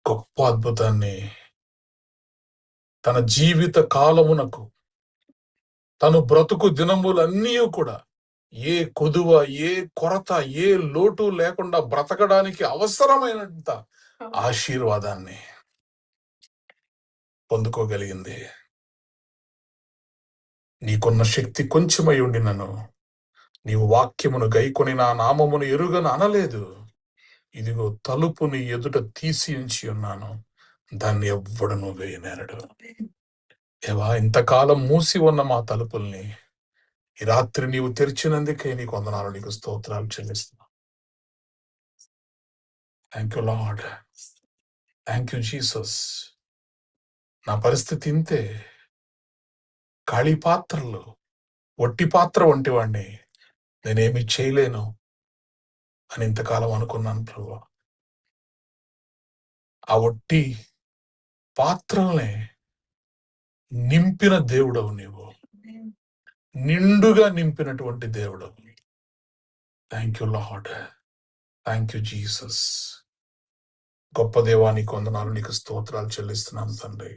గొప్ప అద్భుతాన్ని తన జీవిత కాలమునకు తను బ్రతుకు దినములన్నీ కూడా ఏ కొదువ, ఏ కొరత, ఏ లోటు లేకుండా బ్రతకడానికి అవసరమైనంత ఆశీర్వాదాన్ని పొందుకోగలిగింది. నీకున్న శక్తి కొంచెమై ఉండినను నీవు వాక్యమును గైకొని నా నామమును ఎరుగను అనలేదు. ఇదిగో తలుపు నీ ఎదుట తీసి ఉంచి ఉన్నాను, దాన్ని ఎవ్వడను వేయనేరడు. ఏవా, ఇంతకాలం మూసి ఉన్న మా తలుపుల్ని ఈ రాత్రి నీవు తెరిచినందుకే నీకు వందనాలు, నీకు స్తోత్రాలు చెల్లిస్తున్నా. Thank you Lord, thank you Jesus. నా పరిస్థితి ఇంతే, ఖాళీ పాత్రలు, ఒట్టి పాత్ర వంటి వాడిని, నేనేమి చేయలేను అని ఇంతకాలం అనుకున్నాను ప్రభు. ఆ ఒట్టి పాత్రల్ని నింపిన దేవుడవు నీవు, నిండుగా నింపినటువంటి దేవుడవు. Thank you Lord, thank you Jesus. గొప్ప దేవా, నీకు వందనాలు, నీకు స్తోత్రాలు చెల్లిస్తున్నాను తండ్రి.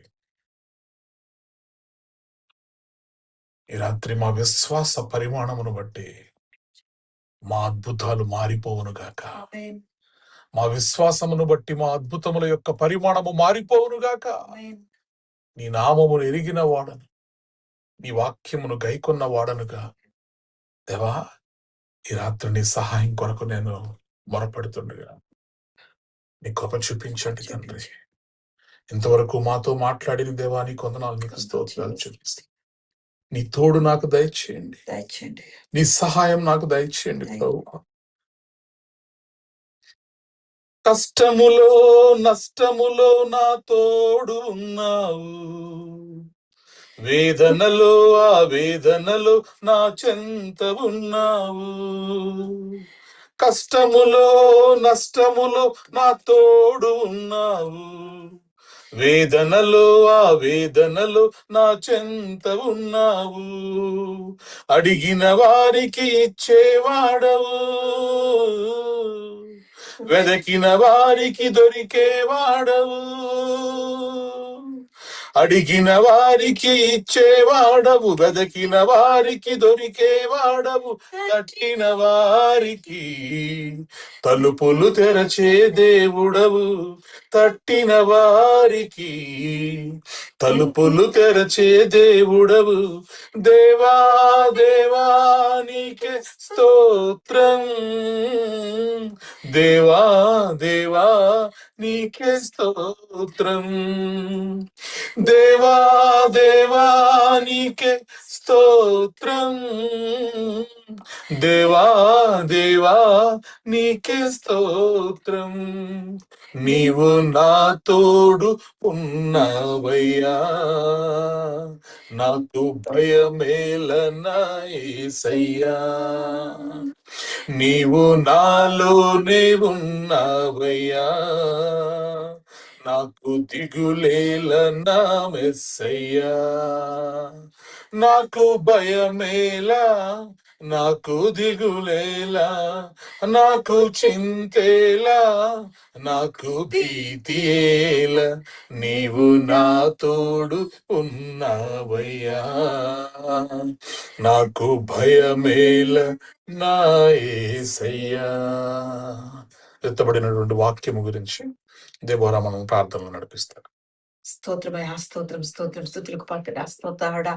ఈ రాత్రి మా విశ్వాస పరిమాణమును బట్టి మా అద్భుతాలు మారిపోవును గాక. మా విశ్వాసమును బట్టి మా అద్భుతముల యొక్క పరిమాణము మారిపోవును గాక. నీ నామమును ఎరిగిన వాడను, నీ వాక్యమును గైకొన్న వాడనుగా దేవా, ఈ రాత్రి నీ సహాయం కొరకు నేను మొరపెడుతుండగా నీ కృప చూపించండి తండ్రి. ఇంతవరకు మాతో మాట్లాడిన దేవా, నీ వందనాలు, నీకు స్తోత్రాలు చూపిస్తాను. నీ తోడు నాకు దయచేయండి, నీ సహాయం నాకు దయచేయండి ప్రభువా. కష్టములో నష్టములో నా తోడు ఉన్నావు, వేదనలో ఆ వేదనలో నా చెంత ఉన్నావు. కష్టములో నష్టములో నా తోడు ఉన్నావు, వేదనలో ఆ వేదనలో నా చెంత ఉన్నావు. అడిగిన వారికి ఇచ్చేవాడవు, వెదకిన వారికి దొరికేవాడవు. అడిగిన వారికి ఇచ్చేవాడవు, వెదకిన వారికి దొరికేవాడవు. తట్టిన వారికి తలుపులు తెరచే దేవుడవు, తట్టిన వారికి తలుపులు తెరచే దేవుడవు. దేవా దేవా నీకే స్తోత్రం, దేవా దేవా నీకే స్తోత్రం, దేవా దేవా నీకే స్తోత్రం, దేవా దేవా నీకే స్తోత్రం. నీవు నా తోడు ఉన్నావయ్యా, నాకు భయమేలనా యేసయ్యా. నీవు నాలోనే ఉన్నావయ్యా, నాకు దిగులేలనా మెస్సయ్యా. నాకు భయమేలా, నాకు దిగులేలా, నాకు చింతేలా, నాకు భీతియేలా. నీవు నా తోడు ఉన్నావయ్యా, నాకు భయమేలా నా యేసయ్యా. ఎత్తబడినటువంటి వాక్యము గురించి దేవరా మనం ప్రార్థనలు నడిపిస్తారు. స్తోత్రమయ్యా, స్తోత్రం స్తోత్రం, స్తుతులకు పాత్రుడా, స్తోత్రుడా,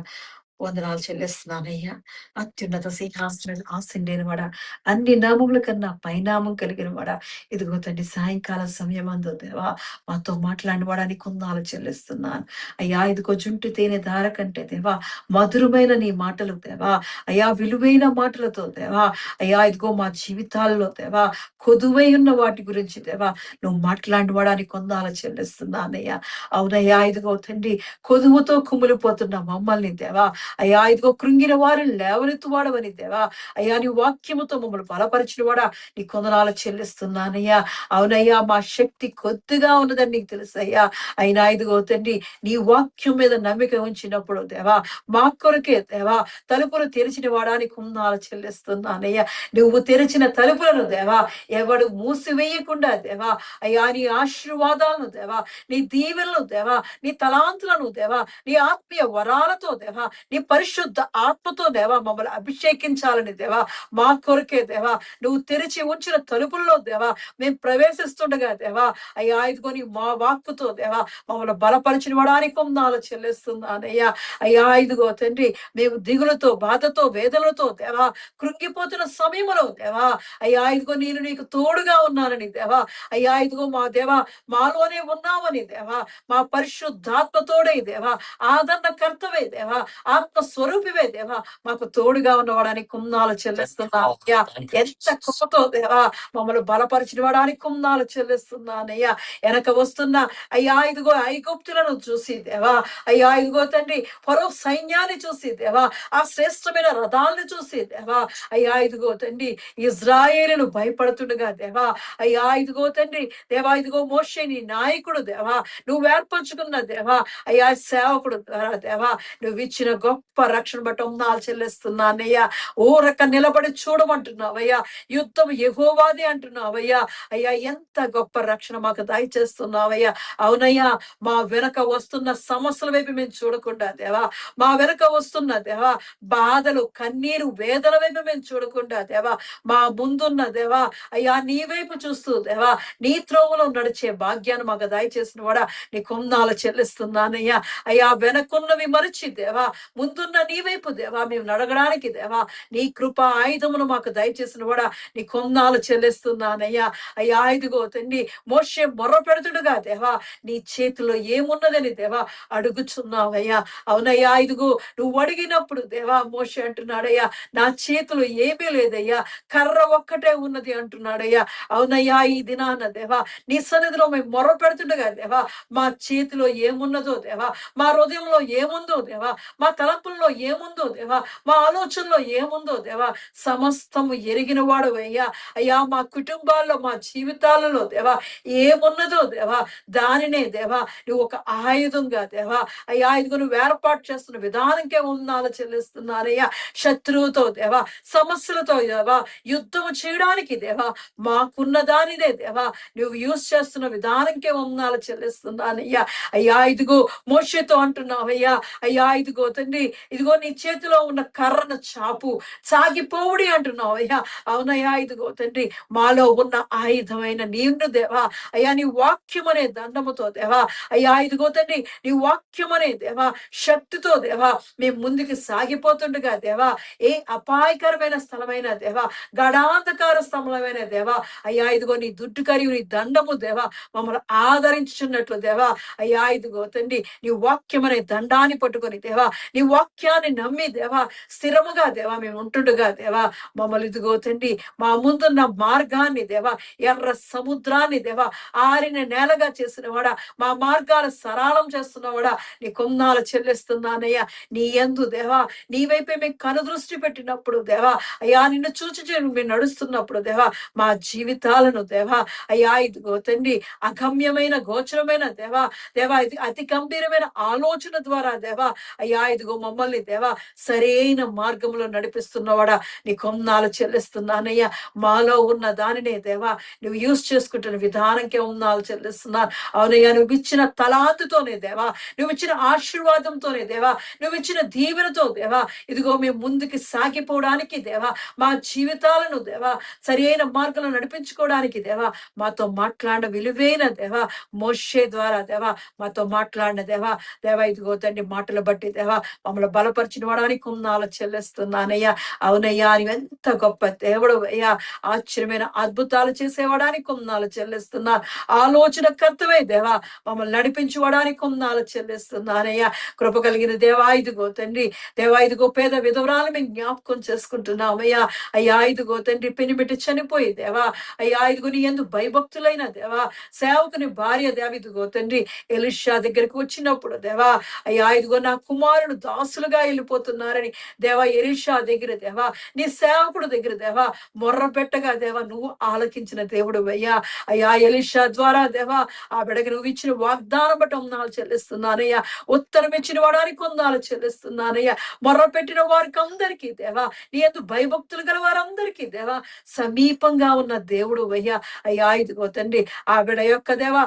వందనాలు చెల్లిస్తున్నానయ్యా. అత్యున్నత సింహాసనం ఆసీనుడైన వాడా, అన్ని నామముల కన్నా పైనామం కలిగిన వాడా, ఇదిగో తండ్రి సాయంకాల సమయం అందు దేవా మాతో మాట్లాడిన వాడా నీకు వందనాలు చెల్లిస్తున్నాను అయ్యా. ఇదిగో జుంటు తేనె ధార కంటే దేవా మధురమైన నీ మాటలు దేవా అయ్యా, విలువైన మాటలతో దేవా అయ్యా, ఇదిగో మా జీవితాల్లో దేవా కొదువై ఉన్న వాటి గురించి దేవా నువ్వు మాట్లాడిన వాడా నీకు వందనాలు చెల్లిస్తున్నానయ్యా. అవునయ్యా, ఇదిగో తండ్రి కొదువుతో కుమిలిపోతున్న మమ్మల్ని దేవా అయ్యా ఇదిగో కృంగిన వారిని లేవనెత్తువాడవని దేవా. అయ్యా నీ వాక్యముతో మమ్మల్ని బలపరిచిన వాడా నీ కొందనాలు చెల్లిస్తున్నానయ్యా. అవునయ్యా మా శక్తి కొద్దిగా ఉన్నదని నీకు తెలుసయ్యా. అయినా ఇదిగో తండ్రి నీ వాక్యం మీద నమ్మిక ఉంచినప్పుడు దేవా మా కొరకే దేవా తలుపులు తెరిచిన వాడా నీ కొందనాలు చెల్లిస్తున్నానయ్యా. నువ్వు తెరిచిన తలుపులను దేవా ఎవడు మూసివేయకుండా దేవా అయ్యా నీ ఆశీర్వాదాలను దేవా నీ దీవెనలు దేవా నీ తలాంతులను దేవా నీ ఆత్మీయ వరాలతో దేవా నీ పరిశుద్ధ ఆత్మతో దేవా మమ్మల్ని అభిషేకించాలని దేవా మా కొరకే దేవా నువ్వు తెరిచి ఉంచిన తలుపుల్లో దేవా మేము ప్రవేశిస్తుండగా దేవా అయ్యా ఇదిగోని మా వాక్కుతో దేవా మమ్మల్ని బలపరిచిన వాడానికి కొందాలు చెల్లిస్తున్నానయ్యా. అయ్యా ఇదిగో తండ్రి మేము దిగులతో బాధతో వేదనలతో దేవా కృంగిపోతున్న సమయంలో దేవా అయ్యా ఇదిగో నేను నీకు తోడుగా ఉన్నానని దేవా అయ్యా ఇదిగో మా దేవా మాలోనే ఉన్నామని దేవా మా పరిశుద్ధాత్మతోడే దేవా ఆదరణ కర్తవే దేవా ఆత్మ స్వరూపివే దేవా మాకు తోడుగా ఉన్నవాడానికి కుందాలు చెల్లిస్తున్నానయ్యా. ఎంత కృపతో దేవా మమ్మల్ని బలపరిచిన వాడానికి కుందాలు చెల్లిస్తున్నానయ్యా. వెనక వస్తున్న అయ్యా ఇదిగో ఐగుప్తులను చూసి దేవా అయ్యా ఇదిగో తండ్రి ఫరో సైన్యాన్ని చూసి దేవా ఆ శ్రేష్టమైన రథాలను చూసి దేవా అయ్యా ఇదిగో తండ్రి ఇజ్రాయేలును భయపడుతుండగా దేవా అయ్యా ఇదిగో తండ్రి దేవా ఇదిగో మోషే నీ నాయకుడు దేవా నువ్వు ఏర్పరచుకున్న దేవా అయ్యా సేవకుడు ద్వారా దేవా నువ్వు ఇచ్చిన గొప్ప రక్షణ బట్టి వందనాలు చెల్లిస్తున్నానయ్యా. ఊరక నిలబడి చూడమంటున్నావయ్యా. యుద్ధం యెహోవాది అంటున్నావయ్యా. అయ్యా ఎంత గొప్ప రక్షణ మాకు దయచేస్తున్నావయ్యా. అవునయ్యా మా వెనక వస్తున్న సమస్యల వైపు మేము చూడకుండా దేవా మా వెనక వస్తున్న దేవా బాధలు కన్నీరు వేదన వైపు మేము చూడకుండా దేవా మా ముందున్న దేవా అయ్యా నీ వైపు చూస్తూ దేవా నీ త్రోవలో నడిచే భాగ్యాన్ని మాకు దయచేసిన వాడా నీ కొందాలు చెల్లిస్తున్నానయ్యా. అయ్యా వెనకున్నవి మరిచి దేవా ముందున్న నీ వైపు దేవా మేము నడగడానికి దేవా నీ కృప ఆయుధమును మాకు దయచేసిన వాడా నీ కొందాలు చెల్లిస్తున్నానయ్యా. అయ్యా ఇదిగో తండ్రి మోషే మొర్ర పెడుతుండగా దేవా నీ చేతిలో ఏమున్నదని దేవా అడుగుచున్నావయ్యా. అవునయ్యా ఇదిగో నువ్వు అడిగినప్పుడు దేవా మోషే అంటున్నాడయ్యా నా చేతిలో ఏమీ లేదయ్యా కర్ర ఒక్కటే ఉన్నది అంటున్నాడయ్యా. అవునయ్యా ఈ దినాన దేవా నీ సన్నిధిలో మేము మొర్ర పెడుతుండగా దేవా మా చేతిలో ఏమున్నదో దేవా మా హృదయంలో ఏముందో దేవా మా తలంపుల్లో ఏముందో దేవా మా ఆలోచనలో ఏముందో దేవా సమస్తము ఎరిగిన వాడు అయ్యా. అయ్యా మా కుటుంబాల్లో మా జీవితాలలో దేవా ఏమున్నదో దేవా దానినే దేవా నువ్వు ఒక ఆయుధంగా దేవా అయ్యా ఇదిగో నువ్వు ఏర్పాటు చేస్తున్న విధానంకే ఉన్నాలో చెల్లిస్తున్నానయ్యా. శత్రువుతో దేవా సమస్యలతో దేవా యుద్ధము చేయడానికి దేవా మాకున్న దానిదే దేవా నువ్వు యూజ్ చేస్తున్న విధానంకే ఉన్నాలో చెల్లిస్తున్నానయ్యా. అయ్యా ఇదిగో మోషేతో అంటున్నావయ్యా అయ్యా ఇదిగో తండ్రి ఇదిగో నీ చేతిలో ఉన్న కర్రను చాపు సాగిపోవుడి అంటున్నావు అయ్యా. అవునయ్యా ఇదిగో తండ్రి మాలో ఉన్న ఆయుధమైన నీవును దేవా అయ్యా నీ వాక్యం అనే దండముతో దేవా అయ్యా ఇదిగో తండ్రి నీ వాక్యం అనే దేవా శక్తితో దేవా మేము ముందుకు సాగిపోతుండగా దేవా ఏ అపాయకరమైన స్థలమైన దేవా గడాంధకార స్థలమైన దేవా అయ్యా ఇదిగో నీ దుడ్డు కరివు నీ దండము దేవా మమ్మల్ని ఆదరించున్నట్లు దేవా అయ్యా ఇదిగో తండ్రి నీ వాక్యం అనే దండాన్ని పట్టుకొని దేవా నీ వాక్యాన్ని నమ్మి దేవా స్థిరముగా దేవా మేము ఉంటుండగా దేవా మమ్మల్ని ఇదిగో తండ్రి మా ముందున్న మార్గాన్ని దేవా ఎర్ర సముద్రాన్ని దేవా ఆరిన నేలగా చేసిన వాడా మా మార్గాలు సరళం చేస్తున్నవాడా నీ కొందాలు చెల్లిస్తున్నానయ్యా. నీ యందు దేవా నీ వైపే మేము కనుదృష్టి పెట్టినప్పుడు దేవా అయ్యా నిన్ను చూచి మేము నడుస్తున్నప్పుడు దేవా మా జీవితాలను దేవా అయ్యా ఇదిగో తండ్రి అగమ్యమైన గోచరమైన దేవా దేవా ఇది అతి గంభీరమైన ఆలోచన ద్వారా దేవా అయ్యా ఇదిగో మమ్మల్ని దేవా సరైన మార్గంలో నడిపిస్తున్నవాడా నీ కొందాలు చెల్లిస్తున్నానయ్యా. మాలో ఉన్న దానినే దేవా నువ్వు యూజ్ చేసుకుంటున్న విధానంకే ఉన్నాలు చెల్లిస్తున్నాను. అవునయ్యా నువ్వు ఇచ్చిన తలాంతుతోనే దేవా నువ్వు ఇచ్చిన ఆశీర్వాదంతోనే దేవా నువ్వు ఇచ్చిన దీవెనతో దేవా ఇదిగో మేము ముందుకు సాగిపోవడానికి దేవా మా జీవితాలను దేవా సరి అయిన మార్గంలో నడిపించుకోవడానికి దేవా మాతో మాట్లాడిన విలువైన దేవా మోషే ద్వారా దేవా మాతో మాట్లాడిన దేవా దేవా ఇదిగో తండ్రి మాటలు బట్టి దేవా మమ్మల్ని బలపరిచిన వాడానికి ఉన్నాలో చెల్లిస్తున్నానయ్యా. అవునయ్యా నువ్వెంత గొప్ప దేవుడు అయ్యా ఆశ్చర్యమైన అద్భుతాలు చేసేవాడానికి ఉన్నాలో చెల్లిస్తున్నా ఆలోచన కర్తవే దేవా మమ్మల్ని నడిపించుకోవడానికి ఉన్నాలో చెల్లిస్తున్నానయ్యా. కృప కలిగిన దేవా ఇదిగో తండ్రి దేవా ఇదిగో పేద విధవరాలు మేము జ్ఞాపకం చేసుకుంటున్నామయ్యా. అయ్యా ఇదిగో తండ్రి పెనిమిటి చనిపోయి దేవా అయ్యా ఇదిగో నీ ఎందు భయభక్తులైన దేవా సేవకుని భార్య దేవ ఇదిగో తండ్రి ఎలీషా దగ్గరికి వచ్చినప్పుడు దేవా అయ్యా ఇదిగో నా కుమారుడు దాసులుగా వెళ్ళిపోతున్నారని దేవా ఎలీషా దగ్గర దేవా నీ సేవకుడు దగ్గర దేవా మొర్ర పెట్టగా దేవా నువ్వు ఆలకించిన దేవుడు అయ్యా. అయ్యా ఎలీషా ద్వారా దేవా ఆ బిడకి నువ్వు ఇచ్చిన వాగ్దానం బట్టి వందనాలు చెల్లిస్తున్నానయ్యా. ఉత్తరం ఇచ్చిన వాడానికి వందనాలు చెల్లిస్తున్నానయ్యా. మొర్ర పెట్టిన వారికి అందరికీ దేవా నీ యందు భయభక్తులు గల వారందరికీ దేవా సమీపంగా ఉన్న దేవుడు అయ్యా. అయ్యా ఇదిగో తండ్రి ఆ బిడ యొక్క దేవా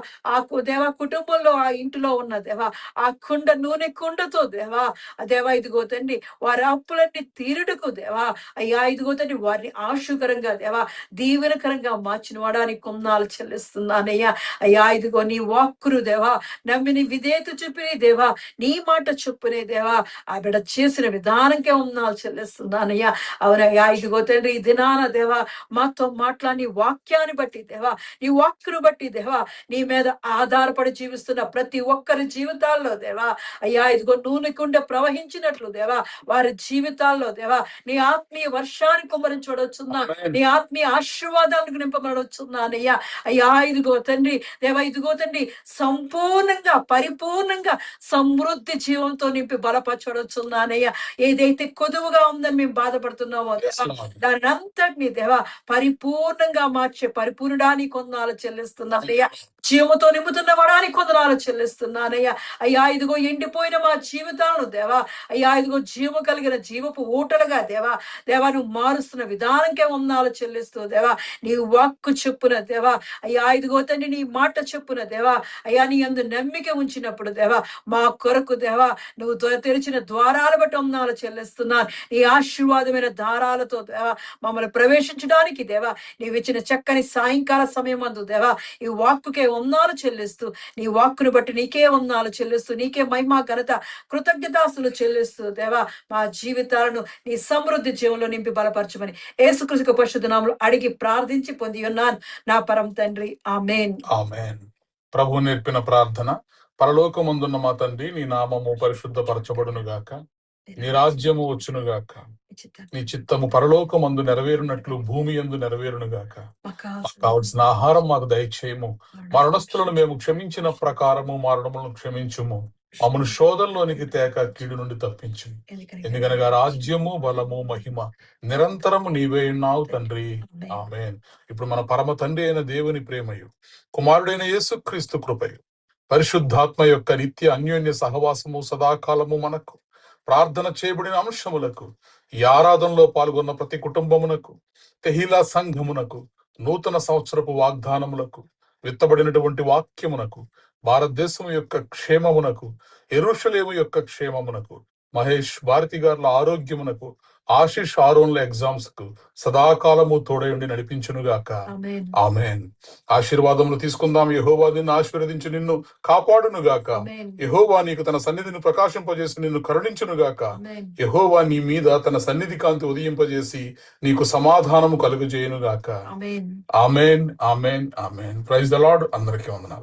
దేవా కుటుంబంలో ఆ ఇంటిలో ఉన్న దేవా ఆ నూనె కుండతో దేవా ఆ దేవా ఇదిగో తండ్రి వారి అప్పులన్నీ తీరుటకు దేవా అయ్యా ఇదిగో తండ్రి వారిని ఆశుకరంగా దేవా దీవెనకరంగా మార్చిన వాడానికి కొందాలు చెల్లిస్తున్నానయ్యా. అయ్యా ఇదిగో నీ వాక్కును దేవా నమ్మి నీ విధేయత చూపిని దేవా నీ మాట చొప్పునే దేవా ఆ బిడ చేసిన విధానంకే ఉందాలు చెల్లిస్తున్నానయ్యా. అవునయ్యా ఇదిగో తండ్రి ఈ దినాన దేవా మాతో మాట్లాడి వాక్యాన్ని బట్టి దేవా నీ వాక్కును బట్టి దేవా నీ మీద ఆధారపడి జీవిస్తున్న ప్రతి ఒక్కరి జీవితాల్లో దేవా అయ్యా ఇదిగో నూనె కుండ ప్రవహించినట్లు దేవా వారి జీవితాల్లో దేవా నీ ఆత్మీయ వర్షాన్ని కుమ్మరించబడొచ్చున్నా నీ ఆత్మీయ ఆశీర్వాదాలకు నింపబడొచ్చున్నానయ్యా. అయ్యా ఇదిగో తండ్రి దేవా ఇదిగో తండ్రి సంపూర్ణంగా పరిపూర్ణంగా సమృద్ధి జీవంతో నింపి బలపరచబడొచ్చున్నానయ్యా. ఏదైతే కొదువుగా ఉందని మేము బాధపడుతున్నామో దేవా దాని అంతటిని దేవా పరిపూర్ణంగా మార్చే పరిపూర్ణడానికి కొందనాలు చెల్లిస్తున్నానయ్యా. జీవముతో నింపుతున్న వడానికి కొందనాలు చెల్లిస్తున్నానయ్యా. అయ్యా ఇదిగో ఎండిపోయిన మా జీవితాలను దేవా అయ్యా ఇదిగో జీవము కలిగిన జీవపు ఊటలుగా దేవా దేవా నువ్వు మారుస్తున్న విధానంకే వందనాలు చెల్లిస్తూ దేవా నీ వాక్కు చెప్పున దేవా అయ్యా ఇదిగో తండ్రి నీ మాట చెప్పున దేవా అయ్యా నీ అందు నమ్మిక ఉంచినప్పుడు దేవా మా కొరకు దేవా నువ్వు తెరిచిన ద్వారాలు బట్టి వందనాలు చెల్లిస్తున్నాను. నీ ఆశీర్వాదమైన దారాలతో దేవా మమ్మల్ని ప్రవేశించడానికి దేవా నీవు ఇచ్చిన చక్కని సాయంకాల సమయం అందు దేవా ఈ వాక్కుకే వందనాలు చెల్లిస్తూ నీ వాక్కును బట్టి నీకే వందనాలు చెల్లిస్తూ నీకే మహిమ ఘనత కృతజ్ఞతాస్తులు చెల్లిస్తూ దేవా మా జీవితాలను నీ సమృద్ధి జీవంలో నింపి బలపరచమని యేసుక్రీస్తు పరిశుద్ధ నామములో అడిగి ప్రార్థించి పొంది ఉన్నాను నా పరమ తండ్రి ఆమేన్. ఆమేన్. ప్రభు నేర్పిన ప్రార్థన. పరలోకమందున్న మా తండ్రి నీ నామము పరిశుద్ధపరచబడును గాక, నీ రాజ్యము వచ్చును గాక, నీ చిత్తము పరలోకమందు నెరవేరునట్లు భూమి యందు నెరవేరును గాక. కావలసిన ఆహారం మాకు దయచేయము. మా రుణస్థులను మేము క్షమించిన ప్రకారము మా రుణములను క్షమించుము. మమ్మను శోధంలోనికి తేక కీడు నుండి తప్పించు. ఎందుకనగా రాజ్యము బలము మహిమ నిరంతరము నీవే ఉన్నావు తండ్రి. ఆమేన్. ఇప్పుడు మన పరమ తండ్రి అయిన దేవుని ప్రేమయు కుమారుడైన యేసుక్రీస్తు కృపయు పరిశుద్ధాత్మ యొక్క నిత్య అన్యోన్య సహవాసము సదాకాలము మనకు ప్రార్థన చేయబడిన అంశములకు ఈ ఆరాధనలో పాల్గొన్న ప్రతి కుటుంబమునకు తెహిలా సంఘమునకు నూతన సంవత్సరపు వాగ్దానములకు విత్తబడినటువంటి వాక్యమునకు భారతదేశం యొక్క క్షేమమునకు యెరూషలేము యొక్క క్షేమమునకు మహేష్ భారతి గారుల ఆరోగ్యమునకు ఆశీష్ ఆరోన్ల ఎగ్జామ్స్ కు సదాకాలము తోడయుండి నడిపించునుగాక. ఆమేన్. ఆశీర్వాదములు తీసుకుందాం. యెహోవా నిన్ను ఆశీర్వదించి నిన్ను కాపాడునుగాక. యెహోవా నీకు తన సన్నిధిని ప్రకాశింపజేసి నిన్ను కరుణించునుగాక. యెహోవా నీ మీద తన సన్నిధి కాంతి ఉదయింపజేసి నీకు సమాధానము కలుగజేయునుగాక. Amen. Amen. Amen. Praise the Lord. అందరికీ వందనాలు.